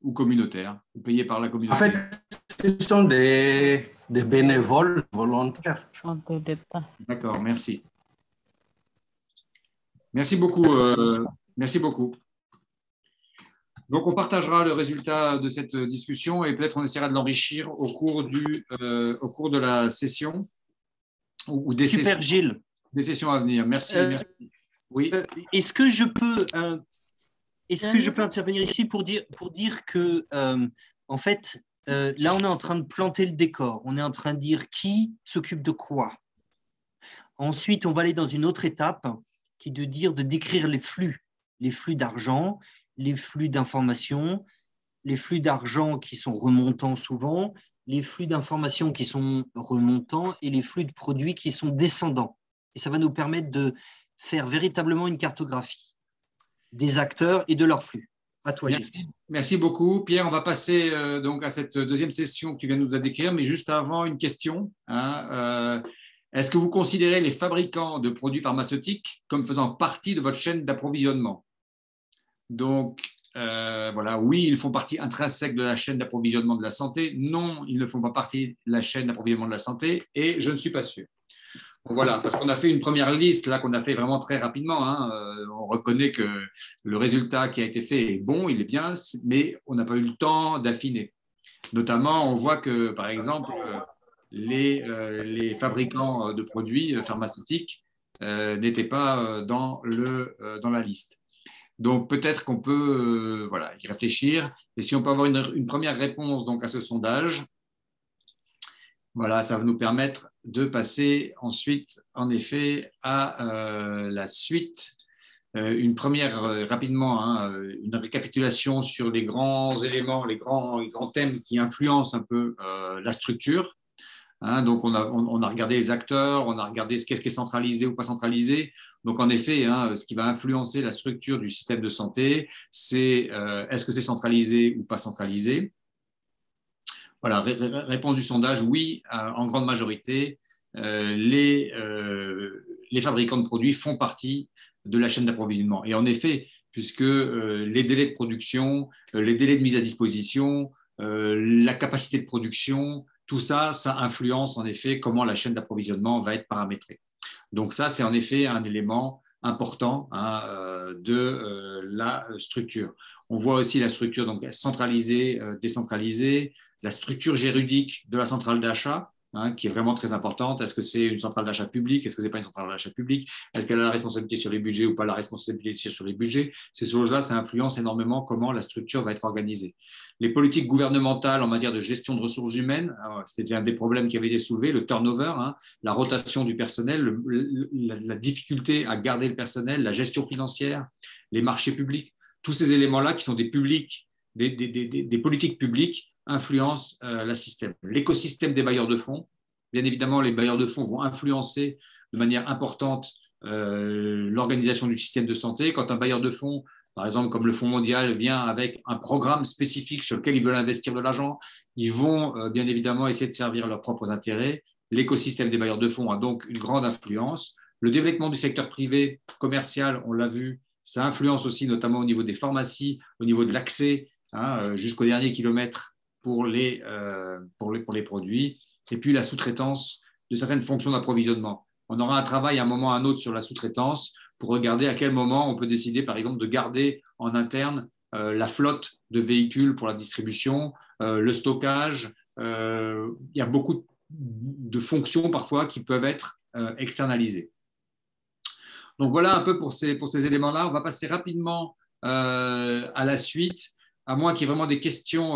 ou communautaires, ou payés par la communauté? En fait, ce sont des bénévoles volontaires. D'accord, merci. Merci beaucoup. Merci beaucoup. Donc, on partagera le résultat de cette discussion et peut-être on essaiera de l'enrichir au cours de la session ou des Super, Gilles. Des sessions à venir. Merci. Oui. Est-ce que je peux intervenir ici pour dire que, en fait, là, on est en train de planter le décor. On est en train de dire qui s'occupe de quoi. Ensuite, on va aller dans une autre étape qui est de décrire les flux d'argent, les flux d'informations, les flux d'argent qui sont remontants souvent, les flux d'informations qui sont remontants et les flux de produits qui sont descendants. Et ça va nous permettre de faire véritablement une cartographie des acteurs et de leurs flux. À toi, Gilles. Merci beaucoup. Pierre, on va passer donc à cette deuxième session que tu viens de nous décrire, mais juste avant, une question. Est-ce que vous considérez les fabricants de produits pharmaceutiques comme faisant partie de votre chaîne d'approvisionnement? Donc, voilà, oui, ils font partie intrinsèque de la chaîne d'approvisionnement de la santé. Non, ils ne font pas partie de la chaîne d'approvisionnement de la santé et je ne suis pas sûr. Donc, voilà, parce qu'on a fait une première liste là qu'on a fait vraiment très rapidement. On reconnaît que le résultat qui a été fait est bon, il est bien, mais on n'a pas eu le temps d'affiner. Notamment, on voit que, par exemple, les fabricants de produits pharmaceutiques n'étaient pas dans la liste. Donc, peut-être qu'on peut y réfléchir. Et si on peut avoir une première réponse donc, à ce sondage, voilà, ça va nous permettre de passer ensuite, en effet, à la suite. Une première, rapidement, une récapitulation sur les grands éléments, les grands thèmes qui influencent un peu la structure. Donc, on a regardé les acteurs, on a regardé qu'est-ce qui est centralisé ou pas centralisé. Donc, en effet, ce qui va influencer la structure du système de santé, c'est est-ce que c'est centralisé ou pas centralisé? Voilà, réponse du sondage, oui, en grande majorité, les fabricants de produits font partie de la chaîne d'approvisionnement. Et en effet, puisque les délais de production, les délais de mise à disposition, la capacité de production, tout ça, ça influence en effet comment la chaîne d'approvisionnement va être paramétrée. Donc ça, c'est en effet un élément important de la structure. On voit aussi la structure donc, centralisée, décentralisée, la structure juridique de la centrale d'achat, qui est vraiment très importante. Est-ce que c'est une centrale d'achat publique? Est-ce que ce n'est pas une centrale d'achat publique? Est-ce qu'elle a la responsabilité sur les budgets ou pas la responsabilité sur les budgets? Ces choses-là, ça influence énormément comment la structure va être organisée. Les politiques gouvernementales en matière de gestion de ressources humaines, c'était un des problèmes qui avait été soulevé, le turnover, la rotation du personnel, la difficulté à garder le personnel, la gestion financière, les marchés publics, tous ces éléments-là qui sont des publics, des politiques publiques, influence le système. L'écosystème des bailleurs de fonds, bien évidemment, les bailleurs de fonds vont influencer de manière importante l'organisation du système de santé. Quand un bailleur de fonds, par exemple, comme le Fonds mondial, vient avec un programme spécifique sur lequel ils veulent investir de l'argent, ils vont bien évidemment essayer de servir leurs propres intérêts. L'écosystème des bailleurs de fonds a donc une grande influence. Le développement du secteur privé commercial, on l'a vu, ça influence aussi notamment au niveau des pharmacies, au niveau de l'accès jusqu'au dernier kilomètre pour les produits, et puis la sous-traitance de certaines fonctions d'approvisionnement. On aura un travail à un moment ou à un autre sur la sous-traitance pour regarder à quel moment on peut décider, par exemple, de garder en interne la flotte de véhicules pour la distribution, le stockage. Il y a beaucoup de fonctions parfois qui peuvent être externalisées. Donc voilà un peu pour ces éléments-là. On va passer rapidement à la suite, à moins qu'il y ait vraiment des questions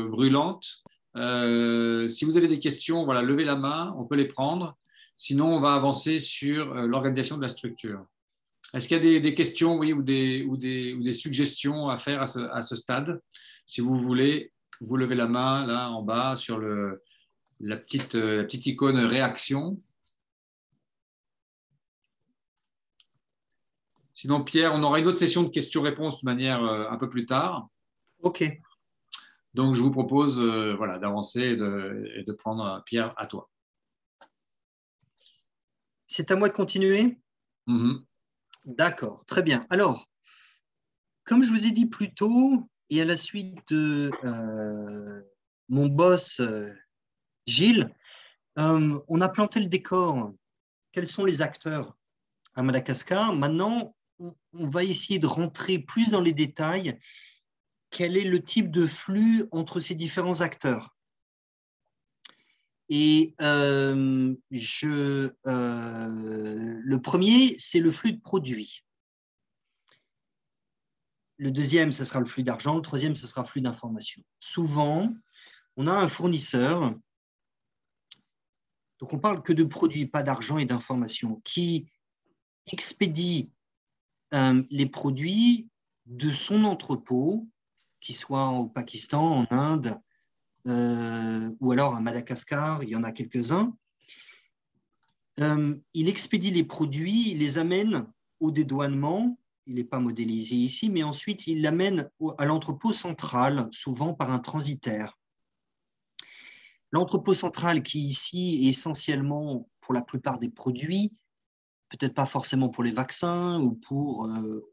brûlantes. Si vous avez des questions, voilà, levez la main, on peut les prendre. Sinon, on va avancer sur l'organisation de la structure. Est-ce qu'il y a des questions, oui, ou des suggestions à faire à ce stade? Si vous voulez, vous levez la main là en bas sur la petite icône réaction. Sinon, Pierre, on aura une autre session de questions-réponses de manière un peu plus tard. OK. Donc, je vous propose voilà, d'avancer et de prendre, Pierre, à toi. C'est à moi de continuer? D'accord, très bien. Alors, comme je vous ai dit plus tôt, et à la suite de mon boss Gilles, on a planté le décor. Quels sont les acteurs à Madagascar? Maintenant, on va essayer de rentrer plus dans les détails. Quel est le type de flux entre ces différents acteurs? Et le premier, c'est le flux de produits. Le deuxième, ce sera le flux d'argent. Le troisième, ce sera le flux d'informations. Souvent, on a un fournisseur, donc on parle que de produits, pas d'argent et d'informations, qui expédie les produits de son entrepôt, qu'il soit au Pakistan, en Inde, ou alors à Madagascar, il y en a quelques-uns. Il expédie les produits, il les amène au dédouanement, il n'est pas modélisé ici, mais ensuite il l'amène à l'entrepôt central, souvent par un transitaire. L'entrepôt central qui ici est essentiellement pour la plupart des produits, peut-être pas forcément pour les vaccins ou pour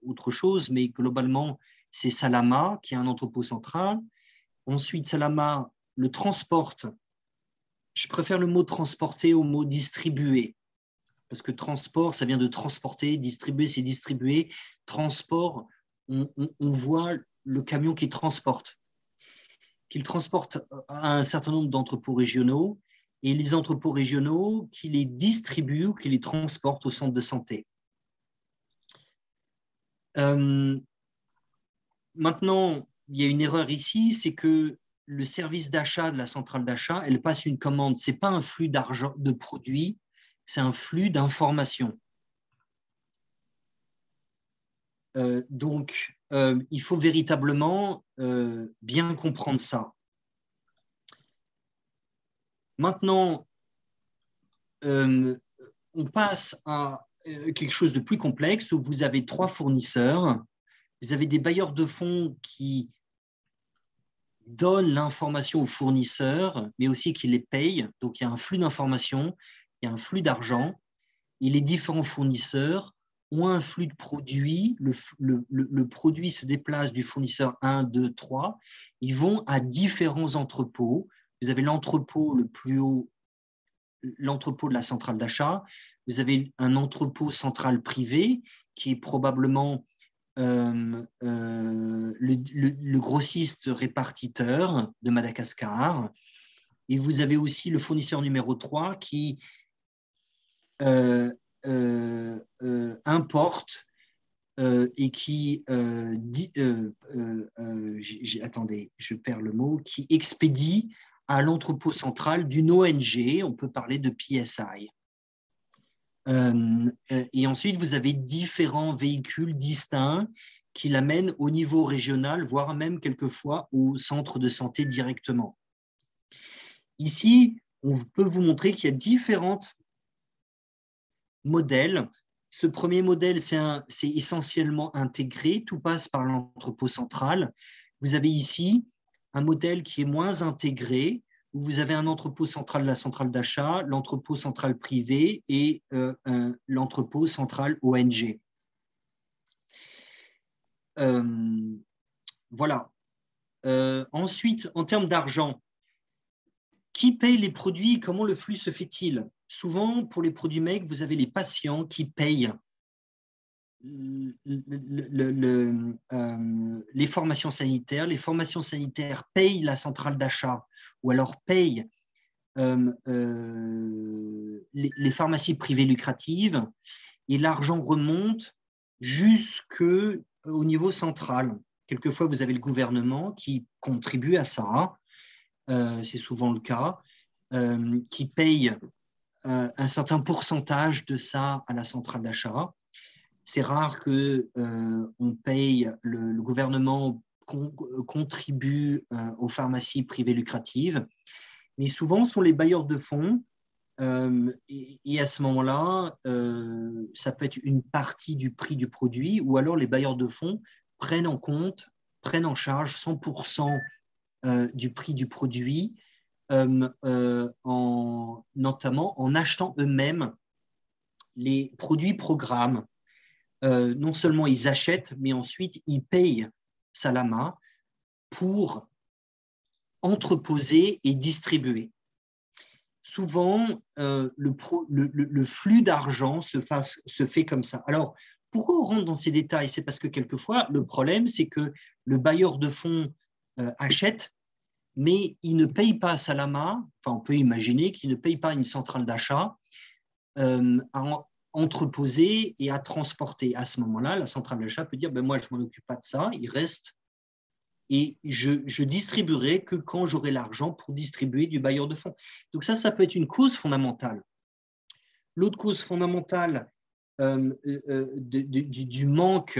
autre chose, mais globalement c'est Salama qui est un entrepôt central. Ensuite Salama le transporte. Je préfère le mot transporter au mot distribuer, parce que transport, ça vient de transporter, distribuer, c'est distribuer. Transport, on voit le camion qui transporte, qu'il transporte à un certain nombre d'entrepôts régionaux, et les entrepôts régionaux qui les distribuent ou qui les transportent au centre de santé. Maintenant, il y a une erreur ici, c'est que le service d'achat de la centrale d'achat, elle passe une commande. Ce n'est pas un flux d'argent, de produits, c'est un flux d'informations. Donc, il faut véritablement bien comprendre ça. Maintenant, on passe à quelque chose de plus complexe où vous avez 3 fournisseurs. Vous avez des bailleurs de fonds qui donnent l'information aux fournisseurs, mais aussi qui les payent. Donc, il y a un flux d'informations, il y a un flux d'argent, et les différents fournisseurs ont un flux de produits. Le produit se déplace du fournisseur 1, 2, 3. Ils vont à différents entrepôts. Vous avez l'entrepôt le plus haut, l'entrepôt de la centrale d'achat. Vous avez un entrepôt central privé qui est probablement le grossiste répartiteur de Madagascar. Et vous avez aussi le fournisseur numéro 3 qui importe et qui attendez, je perds le mot, qui expédie à l'entrepôt central d'une ONG, on peut parler de PSI. Et ensuite, vous avez différents véhicules distincts qui l'amènent au niveau régional, voire même quelquefois au centre de santé directement. Ici, on peut vous montrer qu'il y a différents modèles. Ce premier modèle, c'est essentiellement intégré, tout passe par l'entrepôt central. Vous avez ici un modèle qui est moins intégré, où vous avez un entrepôt central de la centrale d'achat, l'entrepôt central privé et l'entrepôt central ONG. Voilà. Ensuite, en termes d'argent, qui paye les produits et comment le flux se fait-il? Souvent, pour les produits MEC, vous avez les patients qui payent les formations sanitaires. Les formations sanitaires payent la centrale d'achat ou alors payent les pharmacies privées lucratives et l'argent remonte jusqu'au niveau central. Quelquefois, vous avez le gouvernement qui contribue à ça, c'est souvent le cas, qui paye un certain pourcentage de ça à la centrale d'achat. c'est rare que on paye, le gouvernement contribue aux pharmacies privées lucratives, mais souvent ce sont les bailleurs de fonds. Et à ce moment-là, ça peut être une partie du prix du produit, ou alors les bailleurs de fonds prennent en charge 100% du prix du produit, notamment en achetant eux-mêmes les produits programmes. Non seulement ils achètent, mais ensuite ils payent Salama pour entreposer et distribuer. Souvent, le flux d'argent se fait comme ça. Alors, pourquoi on rentre dans ces détails? C'est parce que quelquefois, le problème, c'est que le bailleur de fonds achète, mais il ne paye pas à Salama, enfin, on peut imaginer qu'il ne paye pas une centrale d'achat à entreposer et à transporter. À ce moment-là, la centrale d'achat peut dire, ben moi, je ne m'en occupe pas de ça, il reste, et je distribuerai que quand j'aurai l'argent pour distribuer du bailleur de fonds. Donc ça peut être une cause fondamentale. L'autre cause fondamentale du manque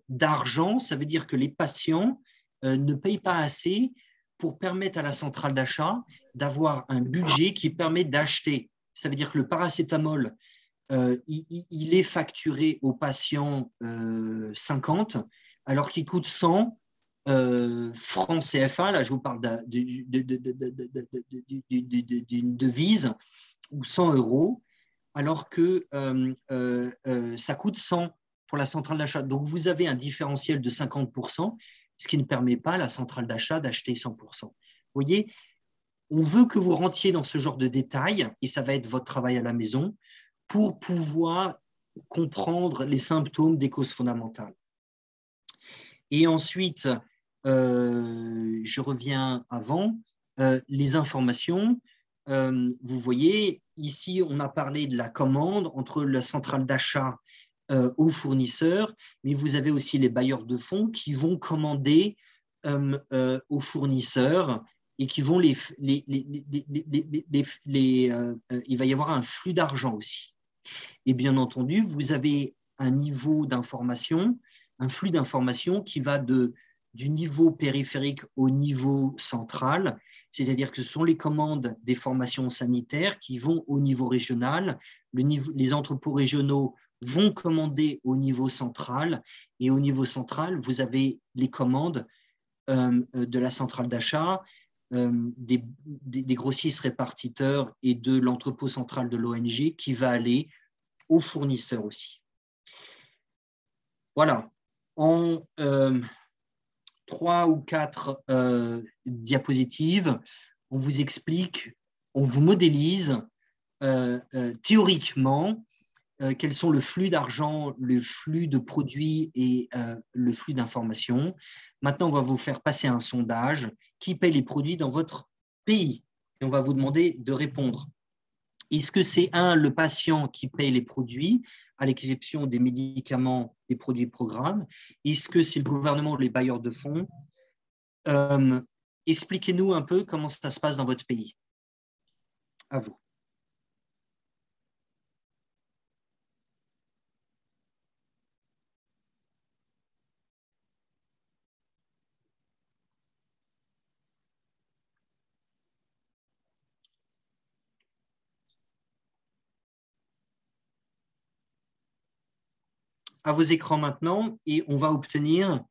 d'argent, ça veut dire que les patients ne payent pas assez pour permettre à la centrale d'achat d'avoir un budget qui permet d'acheter. Ça veut dire que le paracétamol, il est facturé aux patients 50, alors qu'il coûte 100 francs CFA. Là, je vous parle d'une devise, ou 100 euros, alors que ça coûte 100 pour la centrale d'achat. Donc, vous avez un différentiel de 50%, ce qui ne permet pas à la centrale d'achat d'acheter 100%. Vous voyez, on veut que vous rentriez dans ce genre de détails, et ça va être votre travail à la maison, pour pouvoir comprendre les symptômes des causes fondamentales. Et ensuite, je reviens avant, les informations. Vous voyez, ici, on a parlé de la commande entre la centrale d'achat aux fournisseurs, mais vous avez aussi les bailleurs de fonds qui vont commander aux fournisseurs et qui vont il va y avoir un flux d'argent aussi. Et bien entendu, vous avez un niveau d'information, un flux d'information qui va du niveau périphérique au niveau central, c'est-à-dire que ce sont les commandes des formations sanitaires qui vont au niveau régional, les entrepôts régionaux vont commander au niveau central, et au niveau central, vous avez les commandes de la centrale d'achat, des grossistes répartiteurs et de l'entrepôt central de l'ONG qui va aller aux fournisseurs aussi. Voilà. En 3 ou 4 diapositives, on vous explique, on vous modélise théoriquement quels sont le flux d'argent, le flux de produits et le flux d'informations. Maintenant, on va vous faire passer un sondage qui paye les produits dans votre pays. Et on va vous demander de répondre. Est-ce que c'est le patient qui paye les produits, à l'exception des médicaments, des produits programmes? Est-ce que c'est le gouvernement ou les bailleurs de fonds? Expliquez-nous un peu comment ça se passe dans votre pays. À vous. À vos écrans maintenant, et on va obtenir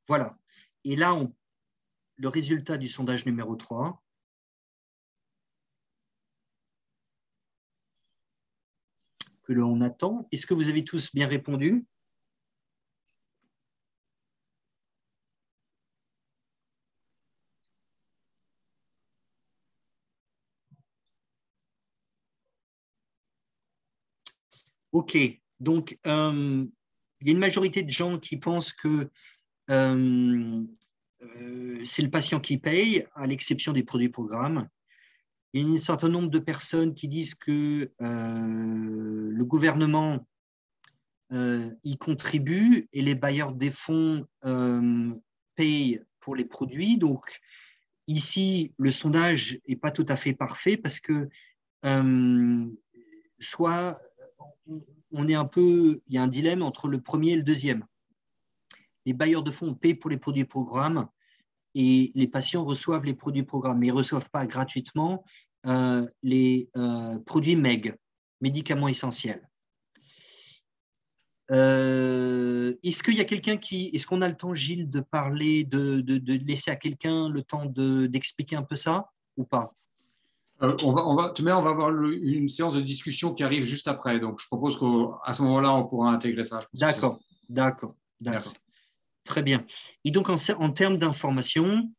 voilà. Et là, le résultat du sondage numéro 3. Que l'on attend. Est-ce que vous avez tous bien répondu? OK. Donc, il y a une majorité de gens qui pensent que c'est le patient qui paye, à l'exception des produits programmes. Il y a un certain nombre de personnes qui disent que le gouvernement y contribue et les bailleurs des fonds payent pour les produits. Donc, ici, le sondage n'est pas tout à fait parfait parce que soit on est un peu, il y a un dilemme entre le premier et le deuxième. Les bailleurs de fonds payent pour les produits programmes et les patients reçoivent les produits programmes, mais ils ne reçoivent pas gratuitement les produits MEG, médicaments essentiels. Est-ce qu'il y a quelqu'un qui... Est-ce qu'on a le temps, Gilles, de parler, de laisser à quelqu'un le temps d'expliquer un peu ça ou pas? On va avoir une séance de discussion qui arrive juste après. Donc, je propose qu'à ce moment-là, on pourra intégrer ça. D'accord. Merci. Très bien. Et donc, en termes d'information,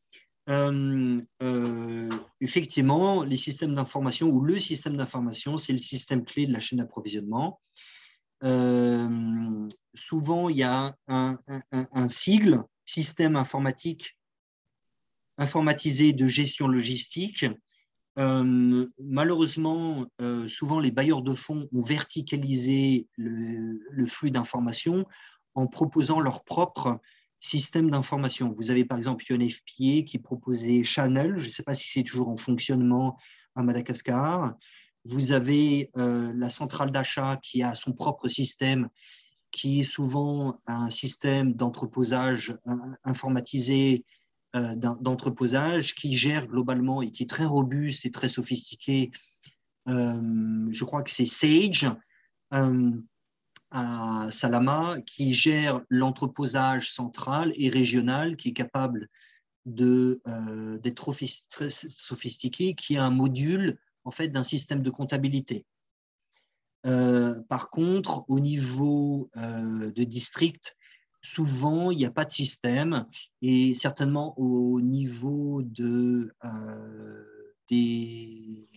effectivement, les systèmes d'information ou le système d'information, c'est le système clé de la chaîne d'approvisionnement. Souvent, il y a un sigle, système informatique informatisé de gestion logistique. Malheureusement, souvent, les bailleurs de fonds ont verticalisé le flux d'informations en proposant leur propre système d'information. Vous avez par exemple UNFPA qui proposait Channel, je ne sais pas si c'est toujours en fonctionnement à Madagascar. Vous avez la centrale d'achat qui a son propre système, qui est souvent un système d'entreposage informatisé, d'entreposage qui gère globalement et qui est très robuste et très sophistiqué. Je crois que c'est Sage à Salama qui gère l'entreposage central et régional, qui est capable d'être très sophistiqué, qui a un module en fait d'un système de comptabilité. Par contre, au niveau de district, souvent, il n'y a pas de système et certainement au niveau des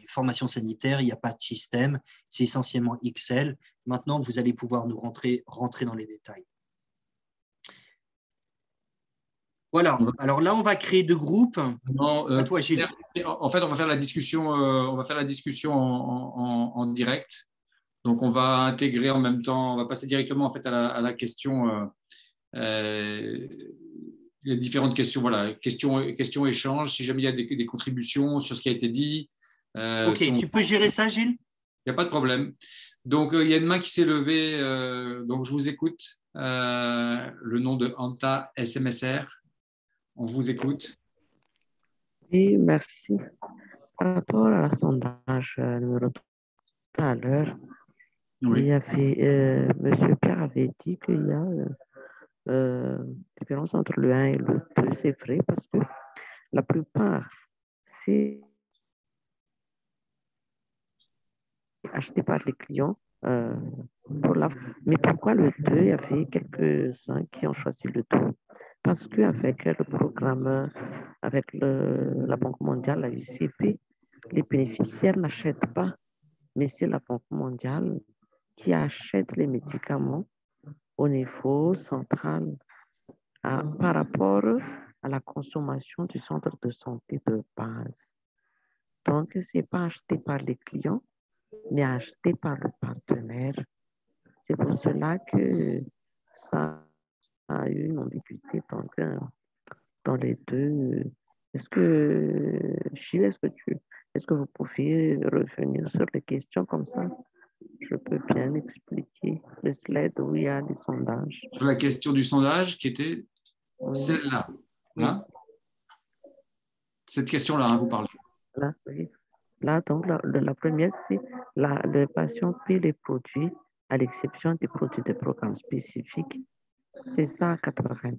formations sanitaires, il n'y a pas de système. C'est essentiellement Excel. Maintenant, vous allez pouvoir nous rentrer dans les détails. Voilà. Alors là, on va créer deux groupes. Non, à toi, Gilles. En fait, on va faire la discussion, en direct. Donc, on va intégrer en même temps, on va passer directement en fait à la question. Il y a différentes questions, voilà, questions-échanges. Si jamais il y a des contributions sur ce qui a été dit. Ok, si tu peux gérer ça, Gilles? Il n'y a pas de problème. Donc, il y a une main qui s'est levée. Donc, je vous écoute. Le nom de Anta SMSR. On vous écoute. Oui, merci. Par rapport à la sondage numéro 2 tout à l'heure, il y avait, M. Pierre avait dit qu'il y a différence entre le 1 et le 2, c'est vrai, parce que la plupart, c'est acheté par les clients. Mais pourquoi le 2? Il y avait quelques-uns qui ont choisi le 2. Parce qu'avec le programme, avec la Banque mondiale, la UCP, les bénéficiaires n'achètent pas, mais c'est la Banque mondiale qui achète les médicaments au niveau central par rapport à la consommation du centre de santé de base. Donc, ce n'est pas acheté par les clients, mais acheté par le partenaire. C'est pour cela que ça a eu une ambiguïté dans les deux. Est-ce que vous pouvez revenir sur les questions comme ça? Je peux bien expliquer le slide où il y a les sondages. La question du sondage qui était celle-là. Hein? Cette question-là, hein, vous parlez. Là, oui. Là, donc, la première, c'est le patient paie les produits à l'exception des produits de programmes spécifiques. C'est ça à 90%.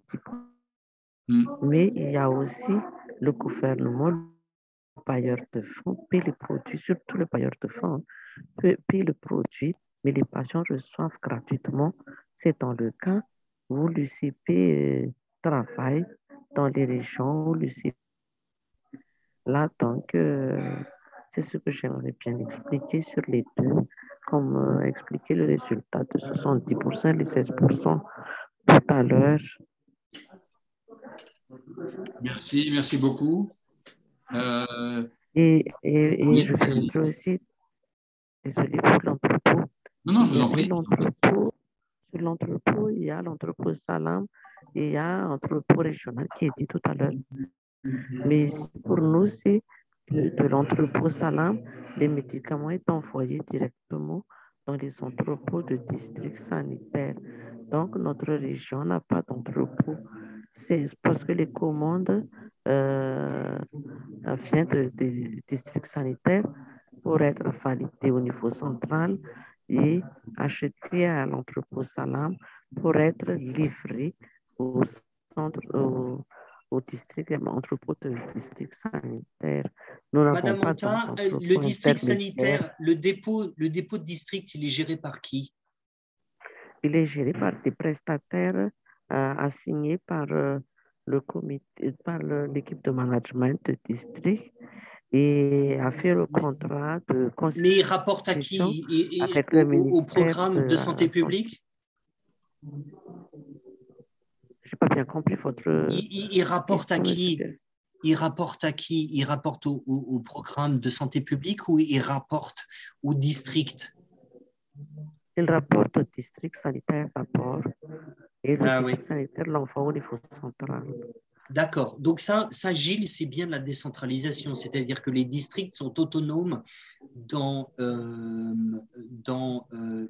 Mais il y a aussi le gouvernement, le bailleur de fonds, paie les produits, surtout le bailleur de fonds, paie le produit, mais les patients reçoivent gratuitement. C'est dans le cas où l'UCP travaille dans les régions où l'UCP. Là, donc, c'est ce que j'aimerais bien expliquer sur les deux, comme expliquer le résultat de 70% et les 16% tout à l'heure. Merci beaucoup. Et je viendrai aussi, désolé pour l'entrepôt. Non, je vous en prie. Sur l'entrepôt, il y a l'entrepôt Salam et il y a l'entrepôt régional qui est dit tout à l'heure. Mais pour nous, c'est de l'entrepôt Salam les médicaments est envoyé directement dans les entrepôts de districts sanitaires. Donc, notre région n'a pas d'entrepôt. C'est parce que les commandes viennent des districts sanitaires pour être validées au niveau central et achetées à l'entrepôt Salam pour être livrées au centre, au district, entrepôt de district sanitaire. Nous n'avons Madame pas Anta, le d'entrepôt district intermédiaire. sanitaire, le dépôt de district, il est géré par qui? Il est géré par des prestataires assignés par le comité, par l'équipe de management de district et a fait le contrat de Mais il rapporte à constitution qui? avec le Au ministère programme de santé la Santé. publique? Je n'ai pas bien compris votre Il rapporte à question, qui? monsieur. Il rapporte à qui? Il rapporte au programme de santé publique ou il rapporte au district? Il rapporte au district sanitaire d'abord et le Ah oui, district sanitaire l'envoie au niveau central. d'accord. Donc ça, Gilles, c'est bien de la décentralisation, c'est-à-dire que les districts sont autonomes dans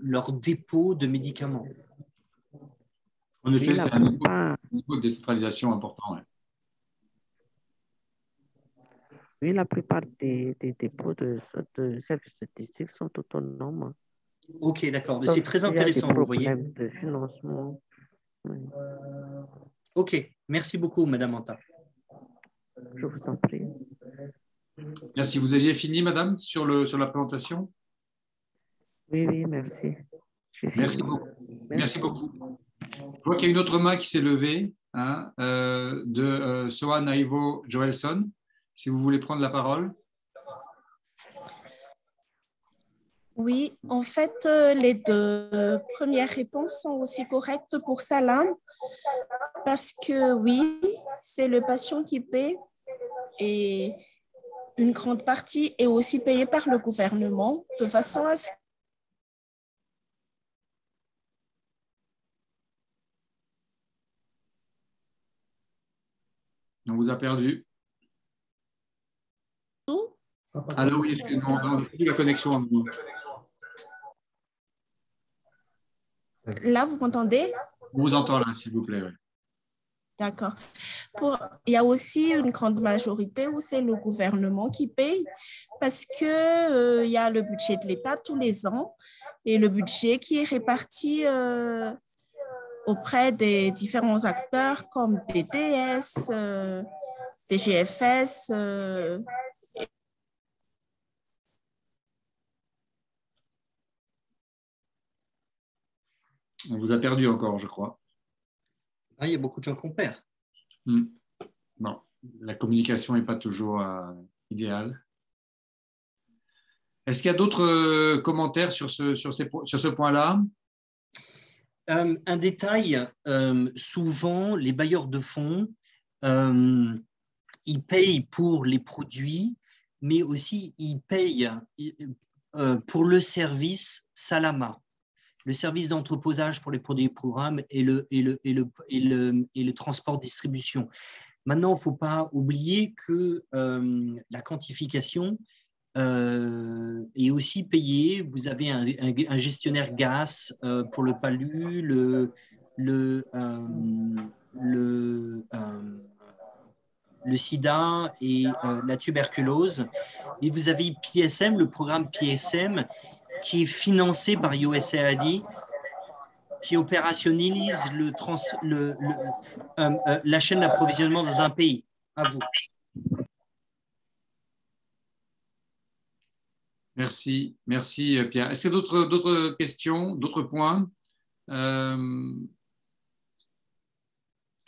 leur dépôt de médicaments. En effet, Oui, la c'est un plupart, niveau de décentralisation important. Ouais. oui, la plupart des dépôts de services de district sont autonomes. Ok, d'accord. Mais Sauf c'est très s'il y a des intéressant, vous voyez. problèmes de financement. Oui, Ok, merci beaucoup, Madame Anta. je vous en prie. Merci. Vous aviez fini, madame, sur la présentation? Oui, oui, merci. J'ai Merci fini. beaucoup. Merci. Merci beaucoup. Je vois qu'il y a une autre main qui s'est levée, hein, de Sohan Aivo Joelson. Si vous voulez prendre la parole. Oui, en fait, les deux premières réponses sont aussi correctes pour Salam parce que oui, c'est le patient qui paie et une grande partie est aussi payée par le gouvernement de façon à ce On vous a perdu. que Allô, oui, excusez-moi, on a perdu la connexion. là, vous m'entendez? On vous entend là, s'il vous plaît. Ouais. D'accord. Il y a aussi une grande majorité où c'est le gouvernement qui paye parce que il y a le budget de l'État tous les ans et le budget qui est réparti auprès des différents acteurs comme DTS, DGFS. On vous a perdu encore, je crois. Ah, il y a beaucoup de gens qu'on perd. Bon, la communication n'est pas toujours idéale. Est-ce qu'il y a d'autres commentaires sur ce point-là? Un détail, souvent, les bailleurs de fonds, ils payent pour les produits, mais aussi ils payent pour le service Salama, le service d'entreposage pour les produits et programmes et le transport distribution. Maintenant, il ne faut pas oublier que la quantification est aussi payée. Vous avez un gestionnaire gaz pour le palu, le sida et la tuberculose. Et vous avez PSM, le programme PSM, qui est financé par USAID, qui opérationnalise la chaîne d'approvisionnement dans un pays. À vous. Merci, merci Pierre. Est-ce qu'il y a d'autres questions, d'autres points?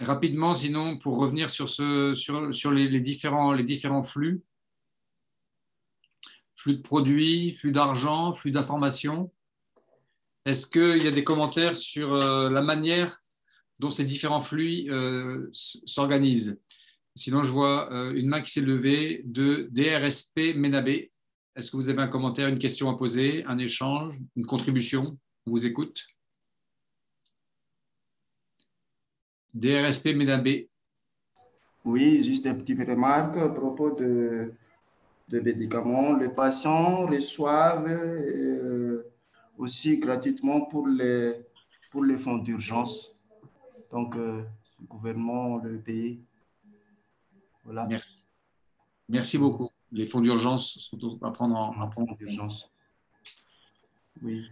Rapidement, sinon, pour revenir sur les différents flux de produits, flux d'argent, flux d'informations. Est-ce qu'il y a des commentaires sur la manière dont ces différents flux s'organisent? Sinon, je vois une main qui s'est levée de DRSP Ménabé. Est-ce que vous avez un commentaire, une question à poser, un échange, une contribution? On vous écoute. DRSP Ménabé. Oui, juste une petite remarque à propos de de médicaments. Les patients reçoivent aussi gratuitement pour les fonds d'urgence. Donc, le gouvernement, le pays. Voilà. Merci. Merci beaucoup. Les fonds d'urgence sont à prendre en fonds d'urgence. Oui.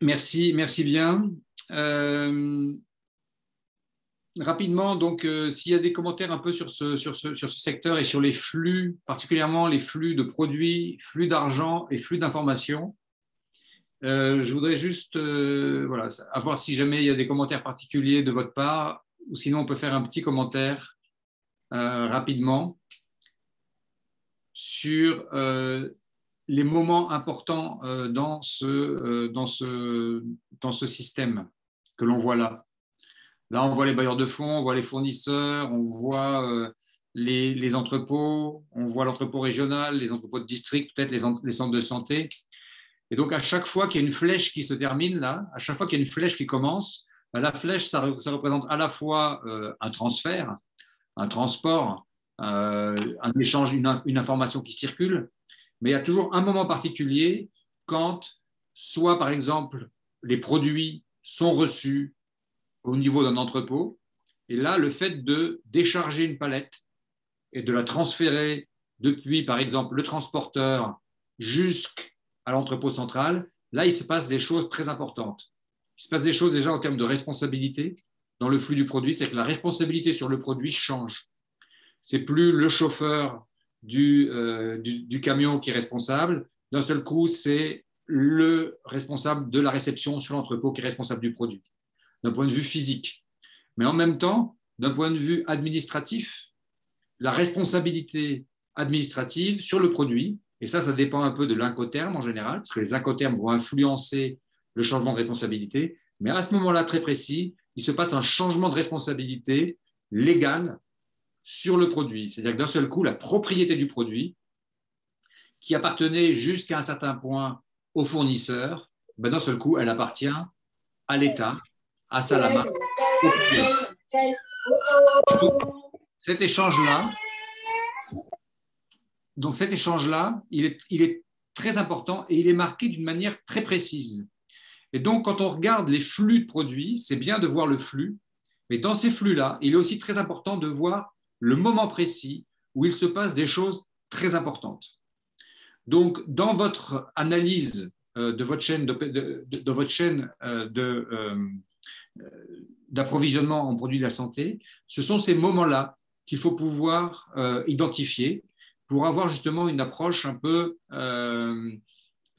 Merci, merci bien. Rapidement, donc, s'il y a des commentaires un peu sur ce secteur et sur les flux, particulièrement les flux de produits, flux d'argent et flux d'informations, je voudrais juste voilà, voir si jamais il y a des commentaires particuliers de votre part, ou sinon on peut faire un petit commentaire rapidement sur les moments importants dans ce système que l'on voit là. Là, on voit les bailleurs de fonds, on voit les fournisseurs, on voit les entrepôts, on voit l'entrepôt régional, les entrepôts de district, peut-être les centres de santé. Et donc, à chaque fois qu'il y a une flèche qui se termine là, à chaque fois qu'il y a une flèche qui commence, la flèche, ça représente à la fois un transfert, un transport, un échange, une information qui circule, mais il y a toujours un moment particulier quand, soit par exemple, les produits sont reçus au niveau d'un entrepôt, et là, le fait de décharger une palette et de la transférer depuis, par exemple, le transporteur jusqu'à l'entrepôt central, là, il se passe des choses très importantes. Il se passe des choses déjà en termes de responsabilité dans le flux du produit, c'est que la responsabilité sur le produit change. C'est plus le chauffeur du camion qui est responsable. D'un seul coup, c'est le responsable de la réception sur l'entrepôt qui est responsable du produit, d'un point de vue physique. Mais en même temps, d'un point de vue administratif, la responsabilité administrative sur le produit, et ça dépend un peu de l'incoterm en général, parce que les incoterms vont influencer le changement de responsabilité, mais à ce moment-là très précis, il se passe un changement de responsabilité légale sur le produit. C'est-à-dire que d'un seul coup, la propriété du produit, qui appartenait jusqu'à un certain point au fournisseur, ben d'un seul coup, elle appartient à l'État, à Salama. Cet échange-là, il est très important et il est marqué d'une manière très précise. Et donc, quand on regarde les flux de produits, c'est bien de voir le flux, mais dans ces flux-là, il est aussi très important de voir le moment précis où il se passe des choses très importantes. Donc, dans votre analyse de votre chaîne d'approvisionnement en produits de la santé, ce sont ces moments-là qu'il faut pouvoir identifier pour avoir justement une approche un peu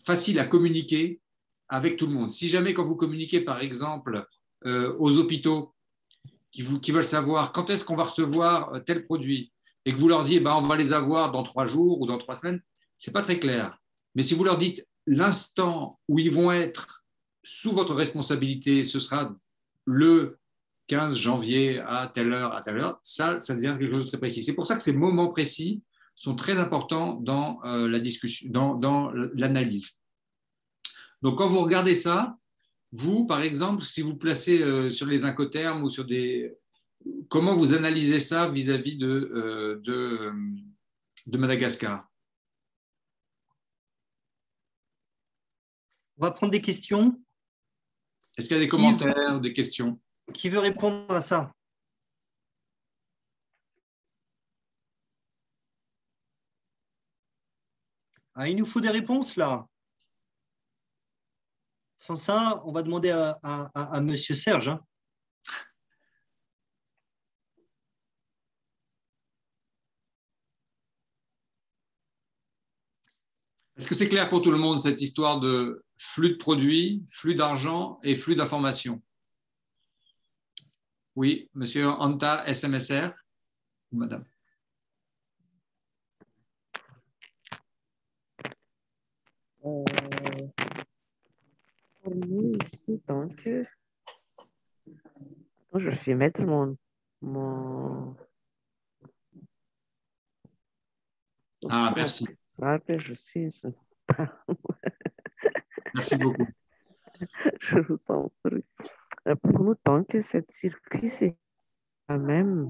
facile à communiquer avec tout le monde. Si jamais quand vous communiquez par exemple aux hôpitaux qui veulent savoir quand est-ce qu'on va recevoir tel produit et que vous leur dites on va les avoir dans 3 jours ou dans 3 semaines, ce n'est pas très clair. Mais si vous leur dites l'instant où ils vont être sous votre responsabilité, ce sera le 15 janvier à telle heure, ça devient quelque chose de très précis. C'est pour ça que ces moments précis sont très importants dans la discussion, dans l'analyse. Donc, quand vous regardez ça, vous, par exemple, si vous placez sur les incoterms ou sur des… Comment vous analysez ça vis-à-vis de Madagascar? On va prendre des questions. Est-ce qu'il y a des commentaires, des questions? Qui veut répondre à ça? Il nous faut des réponses là. Sans ça, on va demander à Monsieur Serge. Est-ce que c'est clair pour tout le monde, cette histoire de flux de produits, flux d'argent et flux d'informations? Oui, Monsieur Anta, SMSR, Madame. Pour nous ici, donc, je vais mettre mon... Ah, merci. Je suis... Merci beaucoup. Je vous en prie. Pour nous, donc, cette circuit, c'est quand même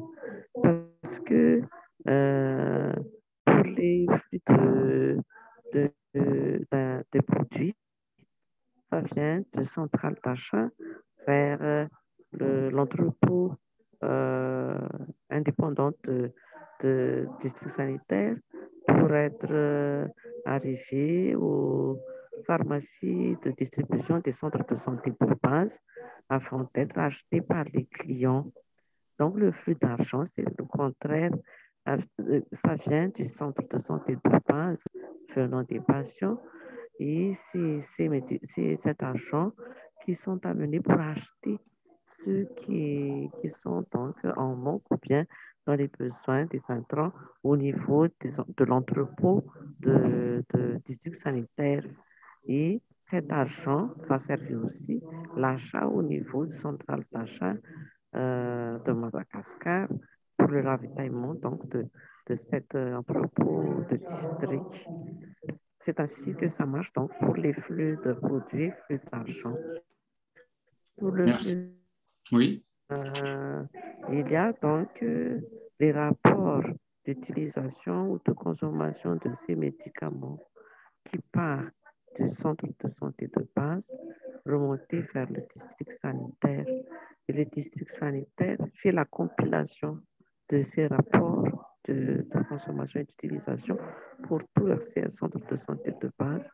parce que Pour les flux de produits, ça vient de centrale d'achat vers l'entrepôt indépendant de district sanitaire pour être arrivé aux pharmacies de distribution des centres de santé de base afin d'être acheté par les clients. Donc, le flux d'argent, c'est le contraire. Ça vient du centre de santé de base venant des patients et c'est cet argent qui sont amenés pour acheter ceux qui sont donc en manque ou bien dans les besoins des intrants au niveau de l'entrepôt de district sanitaire. Et cet argent va servir aussi l'achat au niveau du central d'achat de Madagascar pour le ravitaillement donc de cet entrepôt de district. C'est ainsi que ça marche donc pour les flux de produits, flux d'argent. Pour le Merci. flux, Oui. il y a donc les rapports d'utilisation ou de consommation de ces médicaments qui partent du centre de santé de base, remonter vers le district sanitaire. Et le district sanitaire fait la compilation de ces rapports de consommation et d'utilisation pour tous les centres de santé de base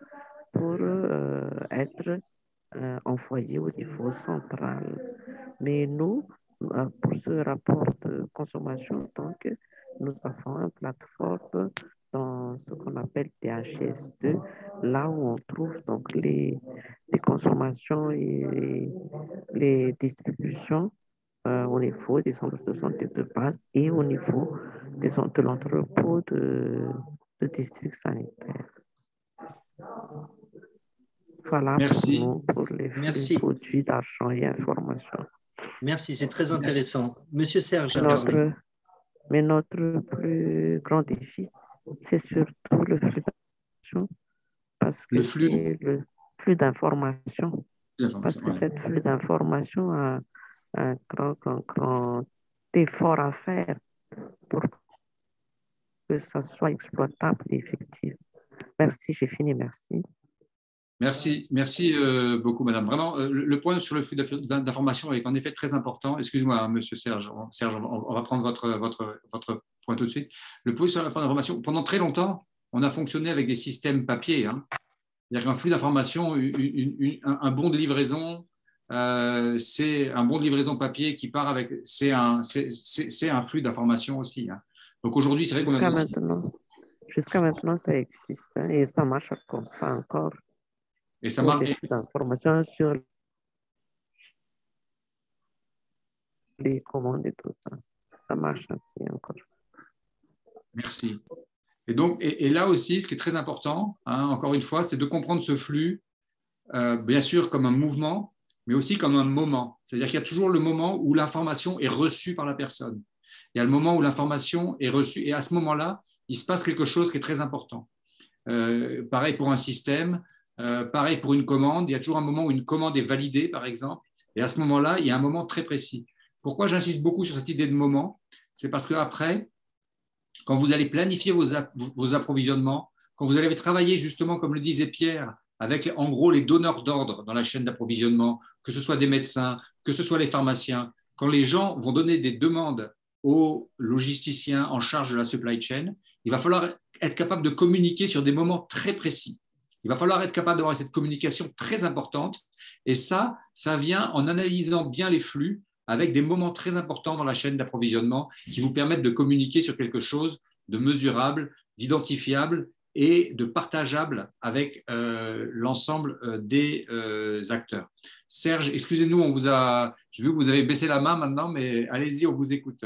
pour être envoyés au niveau central. Mais nous, pour ce rapport de consommation, donc, nous avons une plateforme dans ce qu'on appelle DHS2, là où on trouve donc les consommations et les distributions au niveau des centres de santé de base et au niveau de l'entrepôt de district sanitaire. Voilà. Merci. Pour nous, pour les produits d'argent et informations. Merci, c'est très intéressant. Monsieur Serge, mais notre plus grand défi, c'est surtout le flux d'information, parce que le flux d'information, parce que cette flux d'information a un grand effort à faire pour que ça soit exploitable et effectif. Merci, j'ai fini, merci. Merci beaucoup, madame. Vraiment, le point sur le flux d'information est en effet très important. Excusez-moi, monsieur Serge. Serge, on va prendre votre point tout de suite. Le point sur la flux d'information, pendant très longtemps, on a fonctionné avec des systèmes papier. C'est-à-dire qu'un flux d'information, un bon de livraison, c'est un bon de livraison papier qui part avec. C'est un flux d'information aussi. Donc aujourd'hui, c'est vrai qu'on a. Jusqu'à maintenant, ça existe et ça marche comme ça encore. Et ça marche. D'informations sur les commandes et tout ça. Ça marche ainsi encore. Merci. Et donc, et là aussi, ce qui est très important, encore une fois, c'est de comprendre ce flux, bien sûr comme un mouvement, mais aussi comme un moment. C'est-à-dire qu'il y a toujours le moment où l'information est reçue par la personne. Il y a le moment où l'information est reçue, et à ce moment-là, il se passe quelque chose qui est très important. Pareil pour un système. Pareil pour une commande, il y a toujours un moment où une commande est validée, par exemple, et à ce moment-là, il y a un moment très précis. Pourquoi j'insiste beaucoup sur cette idée de moment? C'est parce qu'après, quand vous allez planifier vos approvisionnements, quand vous allez travailler justement, comme le disait Pierre, avec en gros les donneurs d'ordre dans la chaîne d'approvisionnement, que ce soit des médecins, que ce soit les pharmaciens, quand les gens vont donner des demandes aux logisticiens en charge de la supply chain, il va falloir être capable de communiquer sur des moments très précis. Il va falloir être capable d'avoir cette communication très importante. Et ça vient en analysant bien les flux avec des moments très importants dans la chaîne d'approvisionnement qui vous permettent de communiquer sur quelque chose de mesurable, d'identifiable et de partageable avec l'ensemble des acteurs. Serge, excusez-nous, j'ai vu que vous avez baissé la main maintenant, mais allez-y, on vous écoute.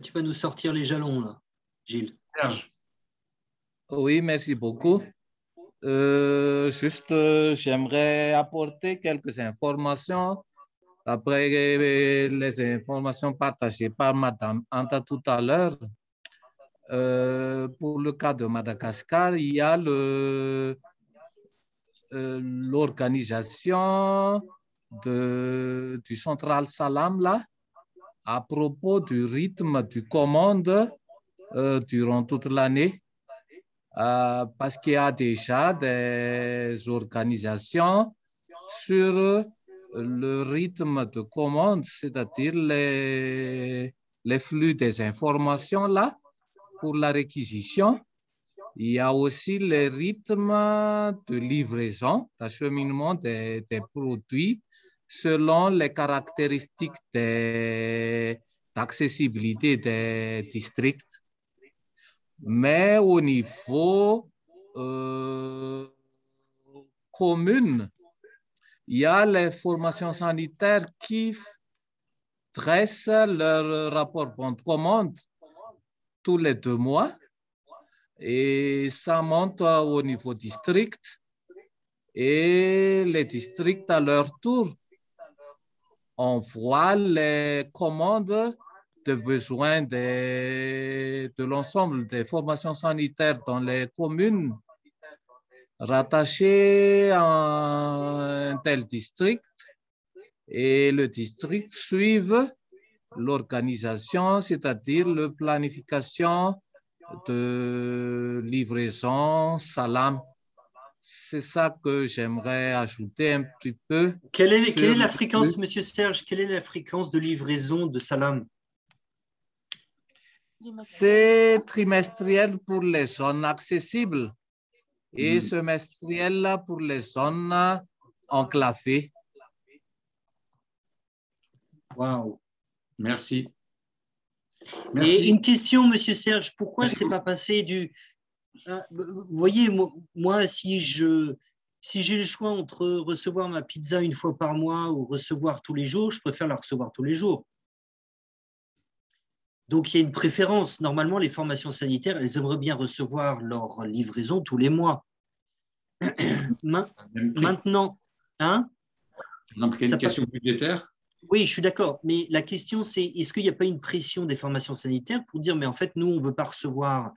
Tu vas nous sortir les jalons, là, Gilles. Serge. Oui, merci beaucoup. J'aimerais apporter quelques informations après les informations partagées par Madame Anta tout à l'heure. Pour le cas de Madagascar, il y a l'organisation du Central Salam là, à propos du rythme du commande durant toute l'année, parce qu'il y a déjà des organisations sur le rythme de commande, c'est-à-dire les flux des informations là pour la réquisition. Il y a aussi les rythmes de livraison, d'acheminement des produits selon les caractéristiques d'accessibilité des districts. Mais au niveau commune, il y a les formations sanitaires qui dressent leur rapport bon de commande tous les 2 mois et ça monte au niveau district et les districts à leur tour envoient les commandes de besoins de l'ensemble des formations sanitaires dans les communes rattachées à un tel district et le district suive l'organisation, c'est-à-dire la planification de livraison salam. C'est ça que j'aimerais ajouter un petit peu. Quelle est la fréquence, Monsieur Serge, quelle est la fréquence de livraison de salam? C'est trimestriel pour les zones accessibles et semestriel pour les zones enclavées. Wow. Merci. Et une question, Monsieur Serge, pourquoi c'est pas passé du... Vous voyez, moi si j'ai le choix entre recevoir ma pizza une fois par mois ou recevoir tous les jours, je préfère la recevoir tous les jours. Donc, il y a une préférence. Normalement, les formations sanitaires, elles aimeraient bien recevoir leur livraison tous les mois. Maintenant, hein? Une question budgétaire? Oui, je suis d'accord. Mais la question, c'est est-ce qu'il n'y a pas une pression des formations sanitaires pour dire, mais en fait, nous, on ne veut pas recevoir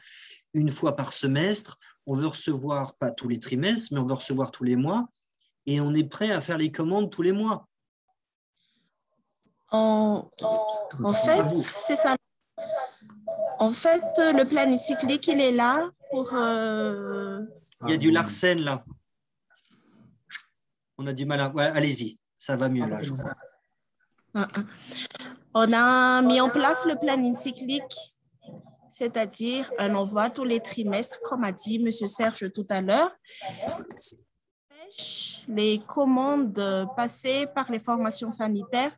une fois par semestre, on veut recevoir, pas tous les trimestres, mais on veut recevoir tous les mois, et on est prêt à faire les commandes tous les mois. En fait, c'est ça. En fait, le planning cyclique, il est là pour... Il y a du Larsen, là. On a du mal à... Ouais, allez-y, ça va mieux, là, je crois. On a mis en place le planning cyclique, c'est-à-dire un envoi tous les trimestres, comme a dit M. Serge tout à l'heure. Les commandes passées par les formations sanitaires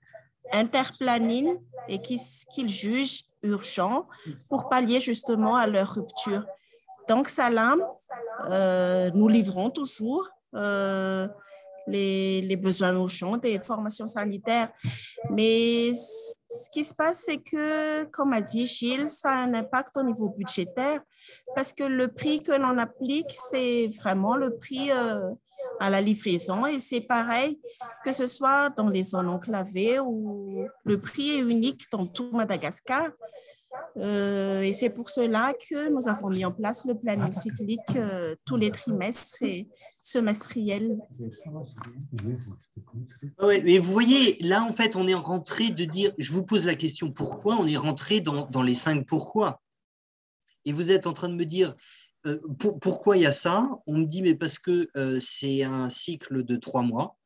interplanning et qu'ils jugent urgents pour pallier justement à leur rupture. Donc, Salam, nous livrons toujours les besoins urgents des formations sanitaires. Mais ce qui se passe, c'est que, comme a dit Gilles, ça a un impact au niveau budgétaire parce que le prix que l'on applique, c'est vraiment le prix à la livraison et c'est pareil que ce soit dans les zones enclavées où le prix est unique dans tout Madagascar. Et c'est pour cela que nous avons mis en place le planning cyclique tous les trimestres et semestriels. Oui, mais vous voyez, là, en fait, on est rentré de dire, je vous pose la question pourquoi, on est rentré dans les 5 pourquoi. Et vous êtes en train de me dire, pourquoi il y a ça? On me dit, mais parce que c'est un cycle de 3 mois.